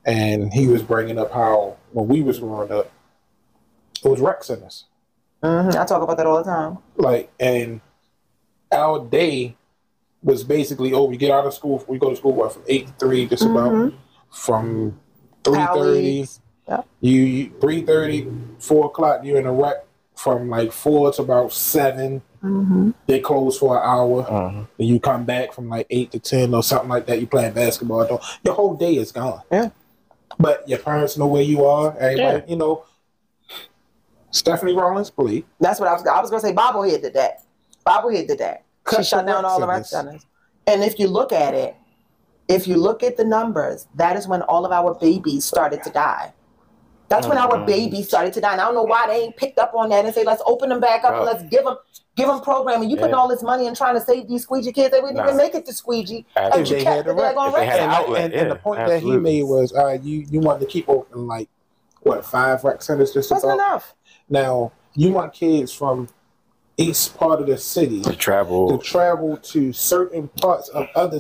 and he was bringing up how when we was growing up, it was rec centers. I talk about that all the time. Like, and our day was basically over. You get out of school. We go to school from 8 to 3, just about from 3:30. Yeah. You 3:30, 4 o'clock. You're in a rec from like 4 to about 7. They close for an hour. Then you come back from like 8 to 10 or something like that. You playing basketball. Your whole day is gone. Yeah. But your parents know where you are. Everybody, you know. Stephanie Rollins played. That's what I was going to say. Bobblehead did that. Bobblehead did that. She shut down all the rec centers. And if you look at it, if you look at the numbers, that is when all of our babies started to die. That's when our babies started to die. And I don't know why they ain't picked up on that and say, let's open them back up and let's give them programming. You putting all this money and trying to save these squeegee kids. They wouldn't even make it to squeegee. And you kept the daggone rec outlet. And the point that he made was you wanted to keep open like, what, 5 rec centers just about? Wasn't enough. Now, you want kids from each part of the city to travel to certain parts of other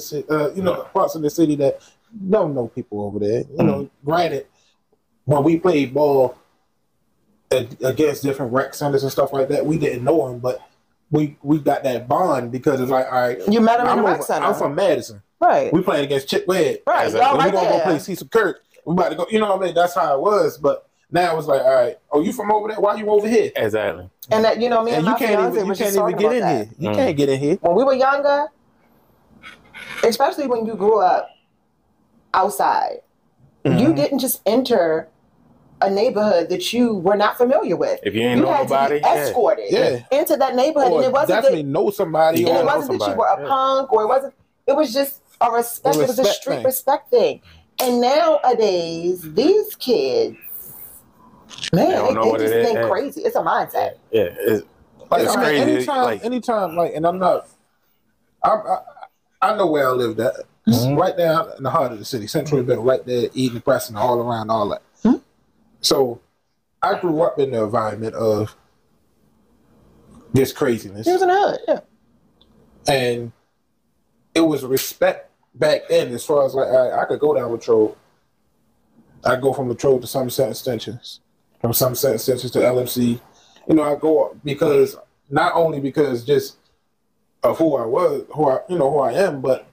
parts of the city that don't know people over there. You know, granted, when we played ball against different rec centers and stuff like that, we didn't know them, but we got that bond because it's like, all right, you met him in the rec center. I'm from Madison, right? We playing against Chick Wed, right? We're gonna go play Cecil Kirk. We about to go. You know what I mean? That's how it was, but. Now it's like, all right, oh, you from over there? Why you over here? Exactly. And that, you know, me and my fiance you can't even get in here. You can't get in here. When we were younger, especially when you grew up outside, you didn't just enter a neighborhood that you were not familiar with. If you ain't know nobody, escorted into that neighborhood, and it wasn't definitely know somebody. And it wasn't that you were a punk, or it wasn't. It was just a respect. It was a street respect thing. And nowadays, these kids. Man, they just think crazy. It's a mindset. Yeah, it's crazy. Anytime, like, and I'm not. I know where I lived at. Right there in the heart of the city, Central Belt, right there, Eden, Preston, all around, all that. So, I grew up in the environment of this craziness. It was in the hood, yeah. And it was respect back then, as far as like, I could go down Latrobe. I go from Latrobe to Somerset Extensions. From Somerset Extensions to LMC. You know, I go up because, not only because just of who I was, who I am, but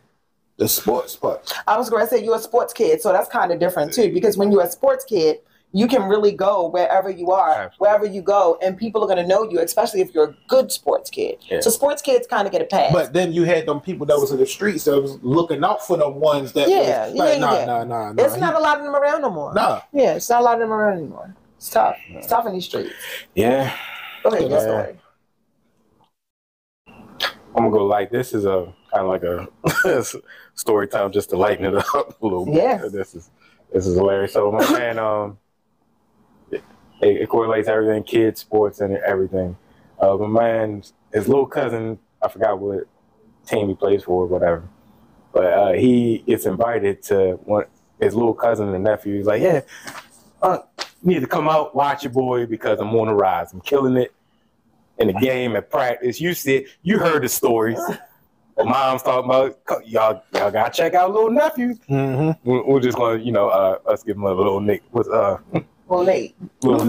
the sports part. I was going to say you're a sports kid, so that's kind of different too, because when you're a sports kid, you can really go wherever you are, absolutely, wherever you go, and people are going to know you, especially if you're a good sports kid. Yeah. So sports kids kind of get a pass. But then you had them people that was in the streets that was looking out for the ones that nah. It's not a lot of them around no more. Nah. Yeah, it's not a lot of them around anymore. It's tough. No. It's tough in these streets. Yeah. Go ahead, your story. I'm gonna go like this is a kind of like a story time just to lighten it up a little bit. Yeah. This is hilarious. So my man, it correlates everything, kids, sports, and everything. My man, his little cousin, I forgot what team he plays for, or whatever, but he gets invited to his little cousin and nephew. He's like, yeah, you need to come out, watch your boy because I'm on the rise. I'm killing it in the game, at practice. You heard the stories. Mom's talking about y'all gotta check out little nephew. Mm-hmm. We're just gonna, us give him a little Nick. What's Little Nate. Little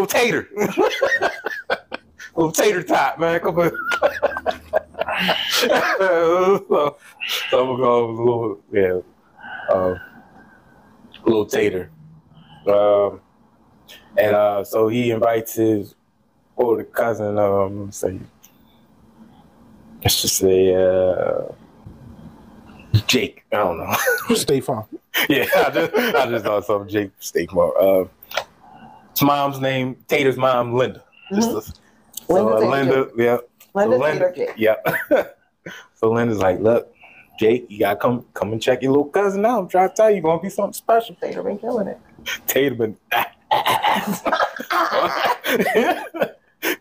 Tater. Little Tater Tot, man. Come on. so I'm gonna go with little Tater. So he invites his older cousin. Let's just say Jake. I don't know. State Farm. Yeah, I just thought something. Jake State Farm. His mom's name, Tater's mom, Linda. Linda, yeah. Linda Tater Jake. Yeah. So Linda's like, look, Jake, you gotta come and check your little cousin out. I'm trying to tell you, you're gonna be something special. Tater been killing it. Tater been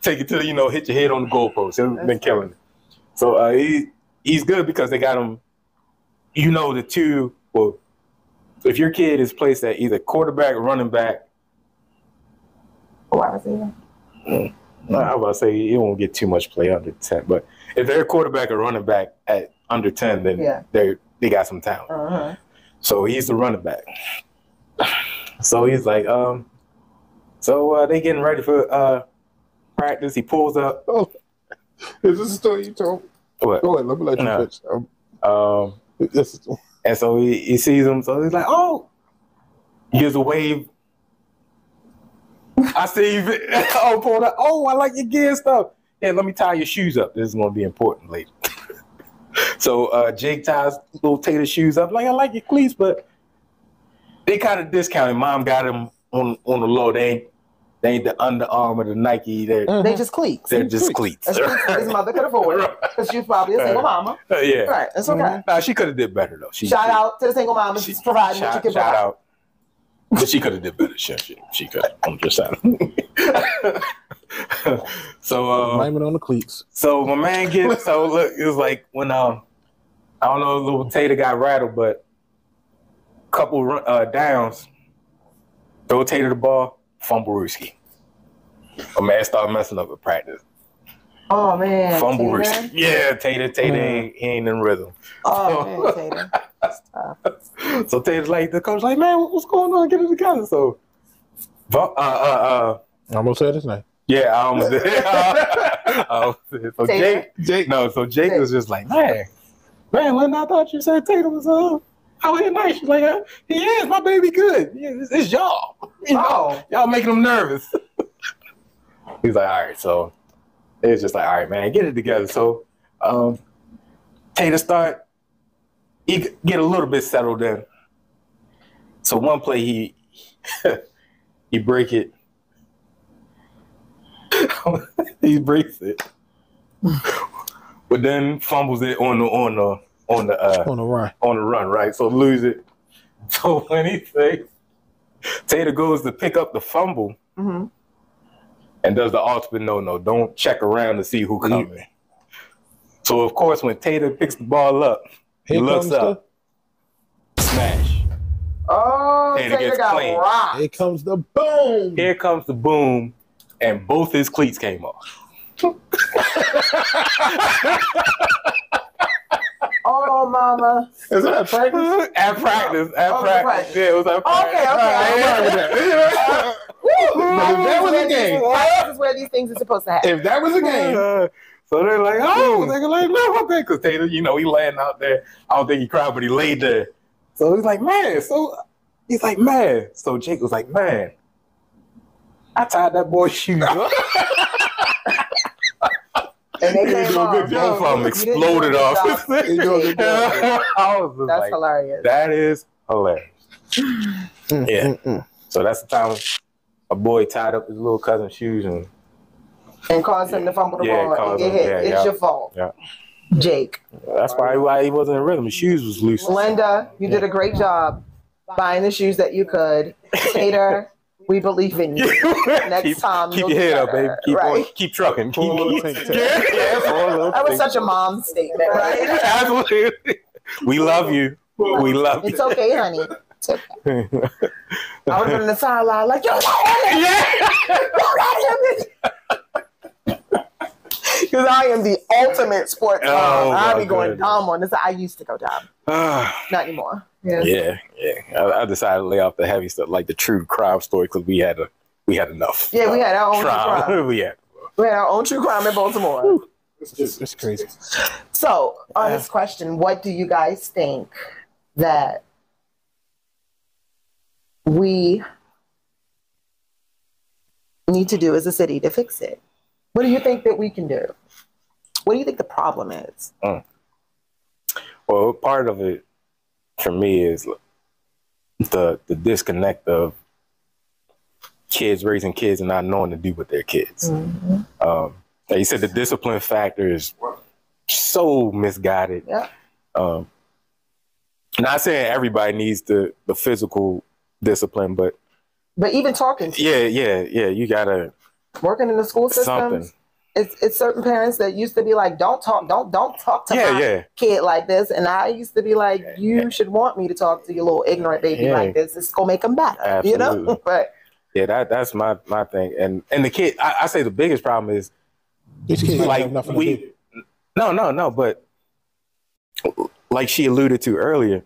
take it to hit your head on the goalpost. He's been killing it. So he's good because they got him. The two. Well, if your kid is placed at either quarterback or running back. Wide receiver. I was about to say he won't get too much play under 10, but if they're a quarterback or running back at under 10, then they got some talent. Uh-huh. So he's the running back. So he's like, they getting ready for practice. He pulls up. Oh, is this a story you told? What? Go ahead, let me let you finish. And so he sees him. So he's like, oh, he gives a wave. I see you. Pulled up. Oh, I like your gear stuff. Yeah, let me tie your shoes up. This is going to be important later. So Jake ties little Tater's shoes up. Like, I like your cleats, but they kind of discounted. Mom got him on the low. They ain't the Under Armour, the Nike. They just cleats. They're just cleats. His mother could afford it because she's probably a single mama. Yeah. Right. It's okay. Nah, she could have did better, though. Shout out to the single mama. She's providing what she can provide. Shout out. But she could have did better. She could. I'm just saying. So blaming on the cleats. So my man gets. So look, it was like when I don't know, little Tater got rattled, but a couple downs. Throw Tater the ball, fumble Ruski. My man started messing up with practice. Oh man, fumble Ruski. Yeah, Tater he ain't in rhythm. Oh man, Tater. That's tough. So Tater's like, the coach like, man, what's going on? Get it together. So, I almost said his name. Yeah, I almost did. So Jake. No, so Jake was just like, man, Linda, I thought you said Tater was out here nice. She's like, he is, my baby good. Yeah, it's y'all. Y'all making him nervous. He's like, all right. So it's just like, all right, man, get it together. So Tater he get a little bit settled in. So one play he break it. He breaks it, but then fumbles it on the run, right? So lose it. So when he say Tater goes to pick up the fumble and does the ultimate no, don't check around to see who coming. So of course when Tater picks the ball up, he looks up, smash. Oh, Tater got rocked. Here comes the boom. Here comes the boom, and both his cleats came off. Oh, mama. Is that at practice? At practice. Yeah, it was at practice. Okay. If that was a game. This is where these things are supposed to happen. If that was a game. So they're like, they're like, no, my bad. Because Tater, he laying out there. I don't think he cried, but he laid there. So he's like, man. So he's like, man. So Jake was like, man, I tied that boy's shoes up. And they came off. Both of them exploded off. That's hilarious. That is hilarious. Yeah. So that's the time a boy tied up his little cousin's shoes and caused him to fumble the ball and get hit. It's your fault. Yeah. Jake. That's probably why he wasn't in rhythm. His shoes was loose. Linda, you did a great job buying the shoes that you could. Tater, we believe in you. Next time, keep your head up, baby. Keep trucking. That was such a mom statement, right? Absolutely. We love you. We love you. It's okay, honey. It's okay. I would have been on the sideline like, yo, because I am the ultimate sports mom. I'll be going dumb on this. I used to go dumb. Not anymore. Yeah. I decided to lay off the heavy stuff, like the true crime story, because we had enough. Yeah, we had our own true crime. we had our own true crime in Baltimore. It's crazy. So, on this question, what do you guys think that we need to do as a city to fix it? What do you think that we can do? What do you think the problem is? Well, part of it for me is the disconnect of kids raising kids and not knowing to do with their kids. Like you said, the discipline factor is so misguided. Yeah. Not saying everybody needs the physical discipline, but even talking to you gotta working in the school systems. It's certain parents that used to be like, don't talk to my kid like this, and I used to be like, you should want me to talk to your little ignorant baby like this. It's gonna make them better, Absolutely. But that's my thing, and the kid. I say the biggest problem is these kids like have nothing to do. No, but like she alluded to earlier,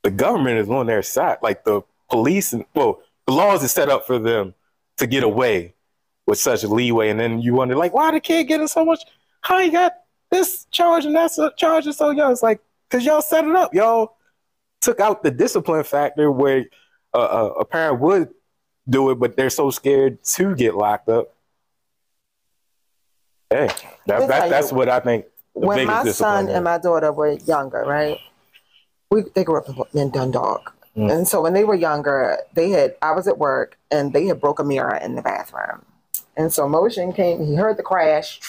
the government is on their side. Like the police and the laws is set up for them to get away with such leeway, and then you wonder, like, why the kid getting so much? How he got this charge and that's a charge is so young? It's like, because y'all set it up. Y'all took out the discipline factor where a parent would do it, but they're so scared to get locked up. Hey, that's what I think. When my son and my daughter were younger, right? They grew up in Dundalk. And so when they were younger, I was at work and they had broke a mirror in the bathroom. And so Motion came, he heard the crash,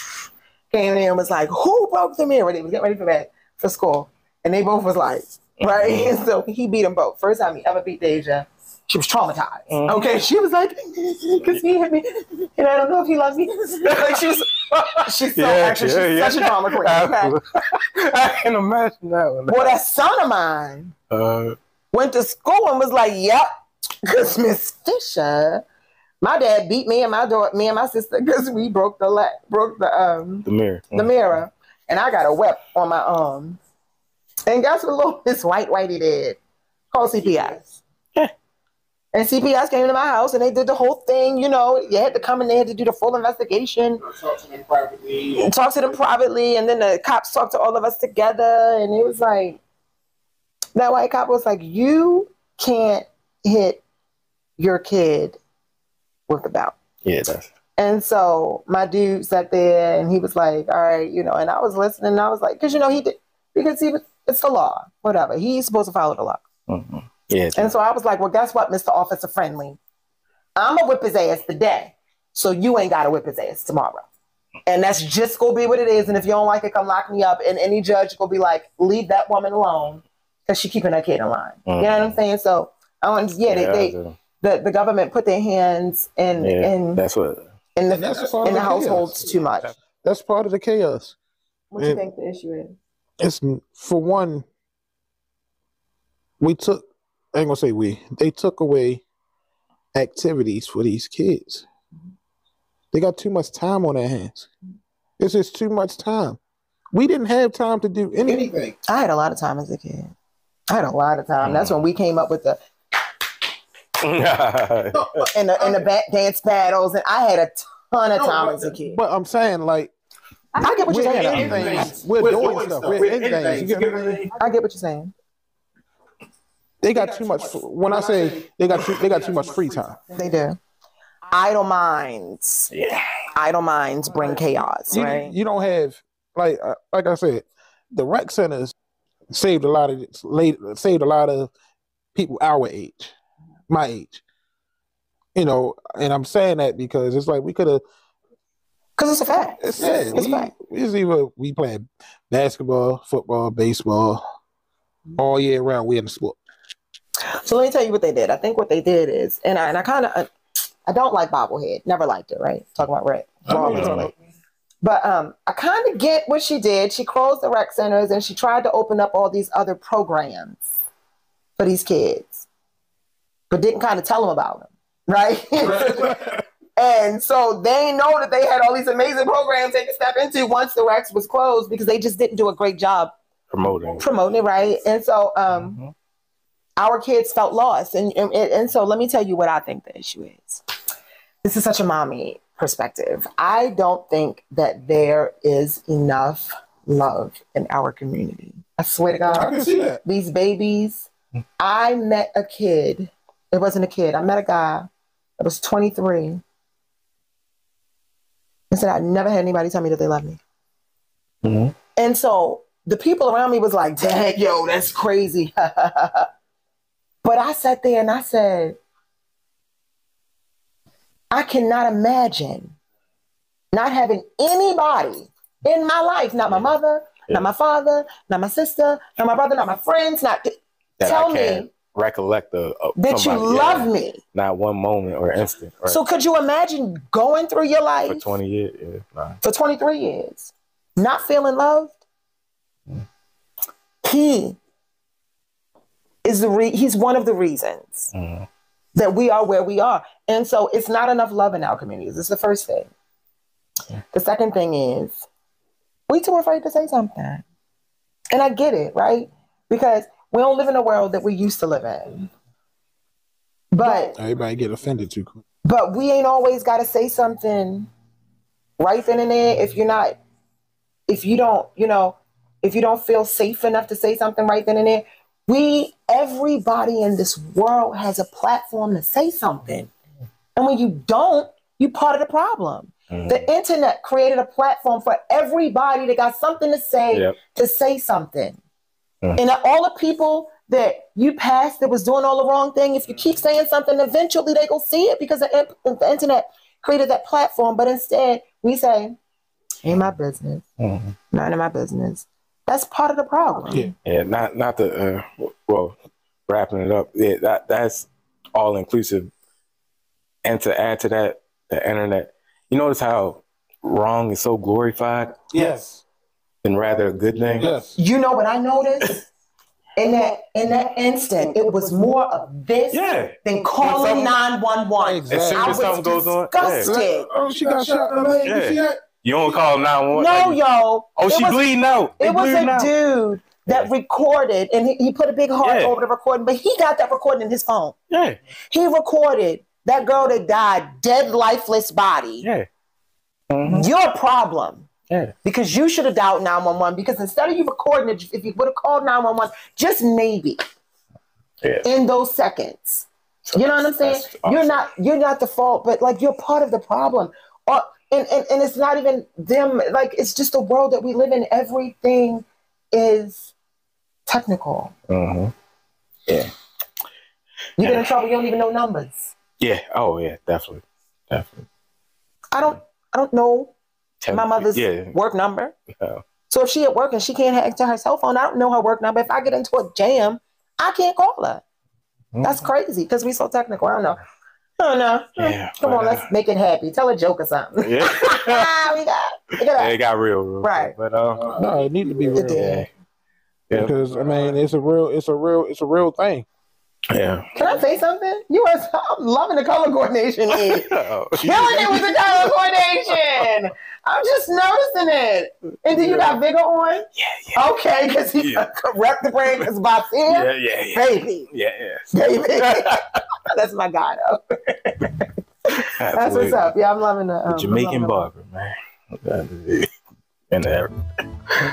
came in and was like, who broke the mirror? They was getting ready for school. And they both was like, right? And so he beat them both. First time he ever beat Deja. She was traumatized. Okay, she was like, because he hit me, and I don't know if he loves me. Like she's such a drama queen. Okay? I can imagine that one. Well, that son of mine went to school and was like, "Yep," because Miss Fisher, my dad beat me and my daughter, me and my sister, because we broke the mirror. The mirror, and I got a web on my arm. And guess what little Miss Whitey did? Called CPS. And CPS came to my house and they did the whole thing, you had to come and they had to do the full investigation. Talk to them privately. And then the cops talked to all of us together. And it was like, that white cop was like, you can't hit your kid with the belt. Yeah, and so my dude sat there and he was like, all right, and I was listening and I was like, because it's the law, whatever. He's supposed to follow the law. Mm-hmm. Yeah. And so I was like, well, guess what, Mr. Officer Friendly? I'm going to whip his ass today, so you ain't got to whip his ass tomorrow. And that's just going to be what it is. And if you don't like it, come lock me up. And any judge will be like, leave that woman alone because she's keeping her kid in line. Mm-hmm. You know what I'm saying? So, the government put their hands in the households too much. That's part of the chaos. What do you think the issue is? It's, for one, they took away activities for these kids. They got too much time on their hands. It's just too much time. We didn't have time to do anything. I had a lot of time as a kid. I had a lot of time. That's when we came up with the and the dance battles, and I had a ton of time as a kid. But I'm saying, like, I get what you're saying. We're doing stuff. We're in things. I get what you're saying. They got too much. When I say they got too much free time, they do. Idle minds. Yeah. Idle minds bring chaos. Right. You don't have like I said, the rec centers saved a lot of people our age, my age. And I'm saying that because it's like we could have. Because it's a fact. It's a fact. We playing basketball, football, baseball all year round. We in the sport. So let me tell you what they did. I think what they did is, and I kind of, I don't like bobblehead. Never liked it, right? Talking about rec. But I kind of get what she did. She closed the rec centers and she tried to open up all these other programs for these kids, but didn't kind of tell them about them, right? And so they know that they had all these amazing programs they could step into once the recs was closed because they just didn't do a great job promoting it, right? And so our kids felt lost. And so let me tell you what I think the issue is. This is such a mommy perspective. I don't think that there is enough love in our community. I swear to God. I can see that. These babies. I met a kid. It wasn't a kid. I met a guy that was 23. I said, I never had anybody tell me that they love me. Mm-hmm. And so the people around me was like, dang, yo, that's crazy. But I sat there and I said, I cannot imagine not having anybody in my life, not my mother, not my father, not my sister, not my brother, not my friends, not that tell me recollect that you love me. Not one moment or instant. Right? So could you imagine going through your life for 20 years, for 23 years, not feeling loved? He is he's one of the reasons that we are where we are. And so it's not enough love in our communities. It's the first thing. The second thing is we too afraid to say something. And I get it, right? Because we don't live in a world that we used to live in. But everybody get offended too quick. But we ain't always got to say something right then and there if you don't feel safe enough to say something right then and there. Everybody in this world has a platform to say something. And when you don't, you're part of the problem. The internet created a platform for everybody that got something to say, to say something. And all the people that you passed that was doing all the wrong thing, if you keep saying something, eventually they go see it because the internet created that platform. But instead, we say, ain't my business. None of my business. That's part of the problem. Yeah, not the, wrapping it up, that's all inclusive. And to add to that, the internet, you notice how wrong is so glorified? Yes. And rather a good thing? Yes. You know what I noticed? In that instant, it was more of this than calling 911. Exactly. I was disgusted. Oh, she got shot in the leg. You don't call 911? No, yo. Oh, she bleeding out. It was a dude that recorded, and he put a big heart over the recording, but he got that recording in his phone. Yeah. He recorded that girl that died, dead, lifeless body. Yeah. Your problem. Yeah. Because you should have dialed 911. Because instead of you recording it, if you would have called 911, just maybe in those seconds. So you know what I'm saying? Awesome. You're not the fault, but like you're part of the problem. And it's not even them. Like it's just the world that we live in. Everything is technical. Yeah. You get in trouble, you don't even know numbers. Yeah. Oh yeah, definitely. I don't know my mother's work number. No. So if she at work and she can't hack to her cell phone, I don't know her work number. If I get into a jam, I can't call her. That's crazy because we so technical. I don't know. Oh no. Yeah, come on, let's make it happy. Tell a joke or something. Yeah. It got real. Right. But no, it need to be real. Yeah. Because I mean it's a real thing. Yeah. Can I say something? I'm loving the color coordination here. Killing it with the color coordination. I'm just noticing it. And then you got Vigor on? Yeah. Okay, because he rep the brain because Bob's here. Yeah. Baby. Yeah. Baby. That's my guy, though. That's what's up. Yeah, I'm loving the Jamaican barber, man. And there.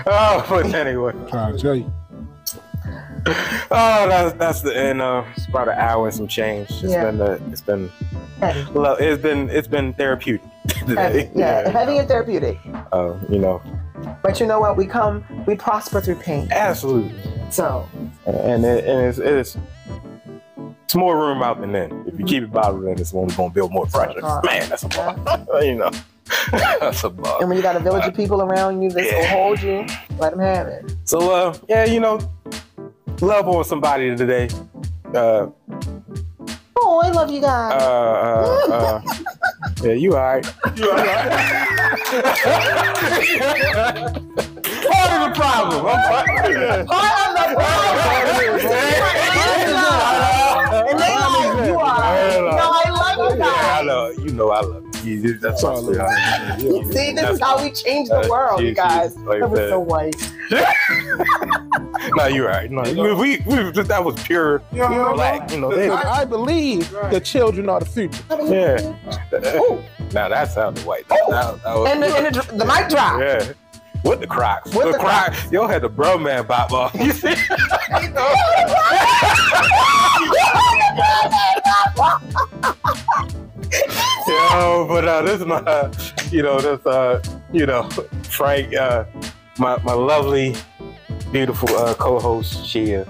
Oh, but anyway. Trying to tell you. Oh, that's the end. It's about an hour and some change. It's been therapeutic today. Heavy and therapeutic. But you know what? We prosper through pain. Absolutely. So. And it's more room out than in. If you keep it bottled in, it's only going to build more pressure. Man, that's a bar. That's a bar. And when you got a village of people around you that will hold you, let them have it. So, love on somebody today. Oh, I love you guys. Yeah, you all right. Part of the problem. Part of the problem. And they like, you are. No, I love you guys. Yeah, I know. You know I love you. That's all. See, this is how we change the world, you guys. That was so white. No, you're right. No, we that was pure black. I believe the children are the future. Yeah. Now that sounded white. And the mic drop. Yeah. With the Crocs. With the Crocs. Yo had the bro man bop off. You see? Yo, but this is my that's Frank, my lovely, beautiful co-host SHEÁ,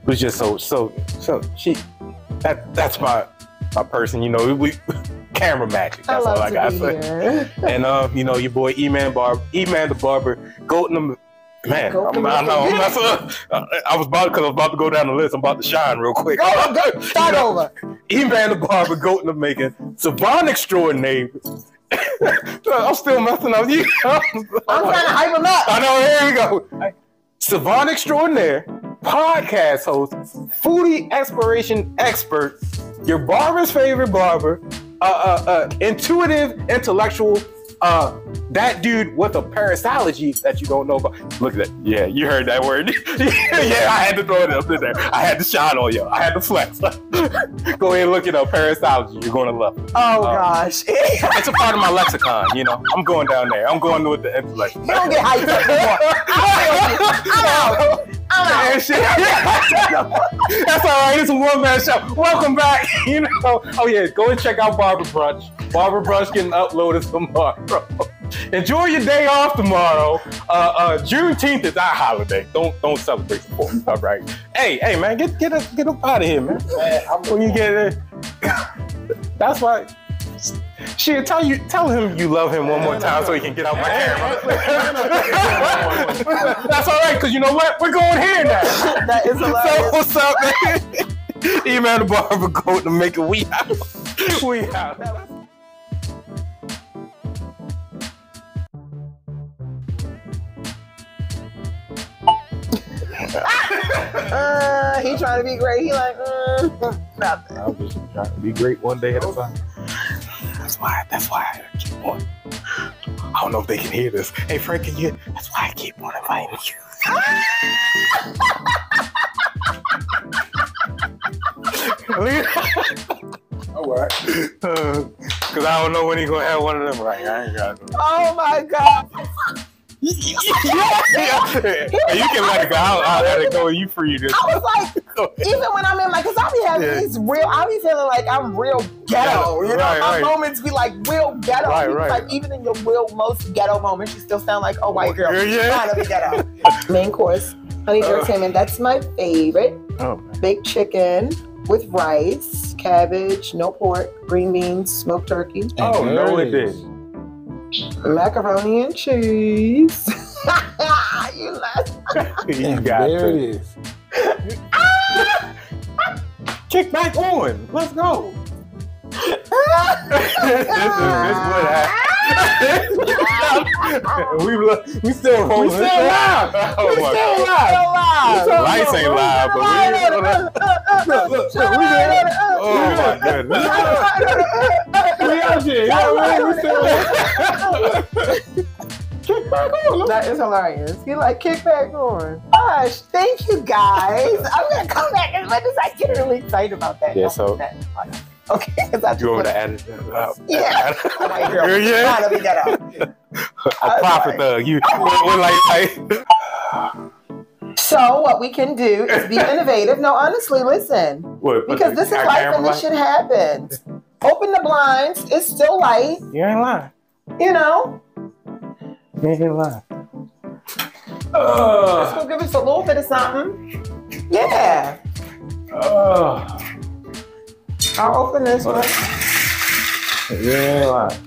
was just so that's my person. We camera magic. That's all I got to say. And your boy E-Man the Barber, Goatin'. Man, I was about to go down the list. I'm about to shine real quick. Go, start over. E-Man the Barber, Goatin' the Making, Savant Extraordinaire. I'm still messing up. I'm trying to hype him up. I know, here we go. Savant Extraordinaire, podcast host, foodie exploration expert, your barber's favorite barber, intuitive, intellectual, that dude with a parasology that you don't know about. Look at that. Yeah, you heard that word. Yeah, I had to throw it up in there. I had to shine on you. I had to flex. Go ahead and look it up. Parasology. You're going to love it. Oh, gosh. It's a part of my lexicon, I'm going down there. I'm going with the intellect. You don't get hyped up anymore. I'm out. That's all right. It's a one-man show. Welcome back. Oh, yeah. Go and check out Barber Brunch. Barber Brunch getting uploaded tomorrow. Enjoy your day off tomorrow. Juneteenth is our holiday. Don't celebrate the 4th. All right. Hey, man, get up out of here, man. When you get there, that's why. Shit, tell him you love him one more time so he can get out my camera. That's all right, because you know what? We're going here now. That is hilarious. So what's up, man? E-Man the Barber, Goatin' the Making. We out. We out. He trying to be great. He like, nothing. I was just trying to be great one day at a time. That's why I keep on. I don't know if they can hear this. Hey, Frankie, that's why I keep on inviting you. All right. Because I don't know when he's going to have one of them. Right? I ain't got no. Oh, my God. Yeah. You can let it go. I'll let it go. You free this. I was like, even when I'm in because I be having these I be feeling like I'm real ghetto. My moments be like real ghetto. Right. Like even in your most ghetto moments, you still sound like a white girl. Trying to be ghetto. Main course, honey jerk salmon. That's my favorite. Oh, baked chicken with rice, cabbage, no pork, green beans, smoked turkey. Oh, no, it is. Macaroni and cheese. You laugh. You got there it. It is. Kick back on. Let's go. This what happened. we still rolling. We still live. Oh, we still live. Lights ain't live, but look. Oh my goodness. We out here. Kick back on. That is hilarious. You like kick back on. Gosh, thank you guys. I'm gonna come back and let this. I get really excited about that. Yeah, so okay, because I you want to add it up? Yeah. White girl. Yeah. Trying to get up. A profit thug. You like. So what we can do is be innovative. No, honestly, listen. What, because this is life and this shit happens. Open the blinds. It's still light. You ain't lying. You know. You ain't lying. This will give us a little bit of something. Yeah. I'll open this one. You ain't lying.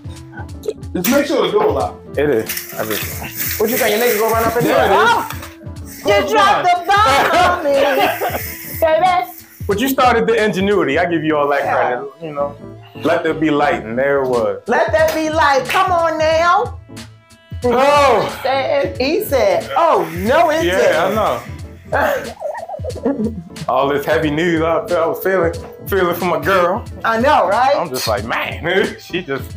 Just make sure the door locked. It is. Everything. What you think? Your nigga go run up in there? Yeah, You dropped the bomb on me, baby. But you started the ingenuity. I give you all that credit. You know, let there be light, and there it was. Let that be light. Come on now. Oh. He said, oh, no, it didn't. Yeah, I know. All this heavy news I was feeling for my girl. I know, right? I'm just like, man, she just.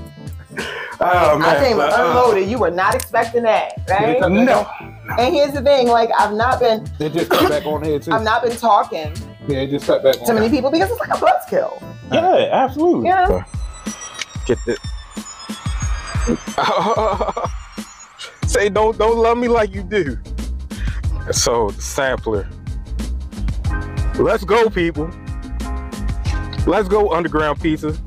Oh man. I came unloaded. You were not expecting that, right? No. And here's the thing, like I've not been. They just cut back on here too. I've not been talking. Yeah, they just cut back on to many people because it's like a buzzkill. Yeah, absolutely. Yeah. Get this. Say don't love me like you do. So the sampler. Let's go, people. Let's go, Underground Pizza.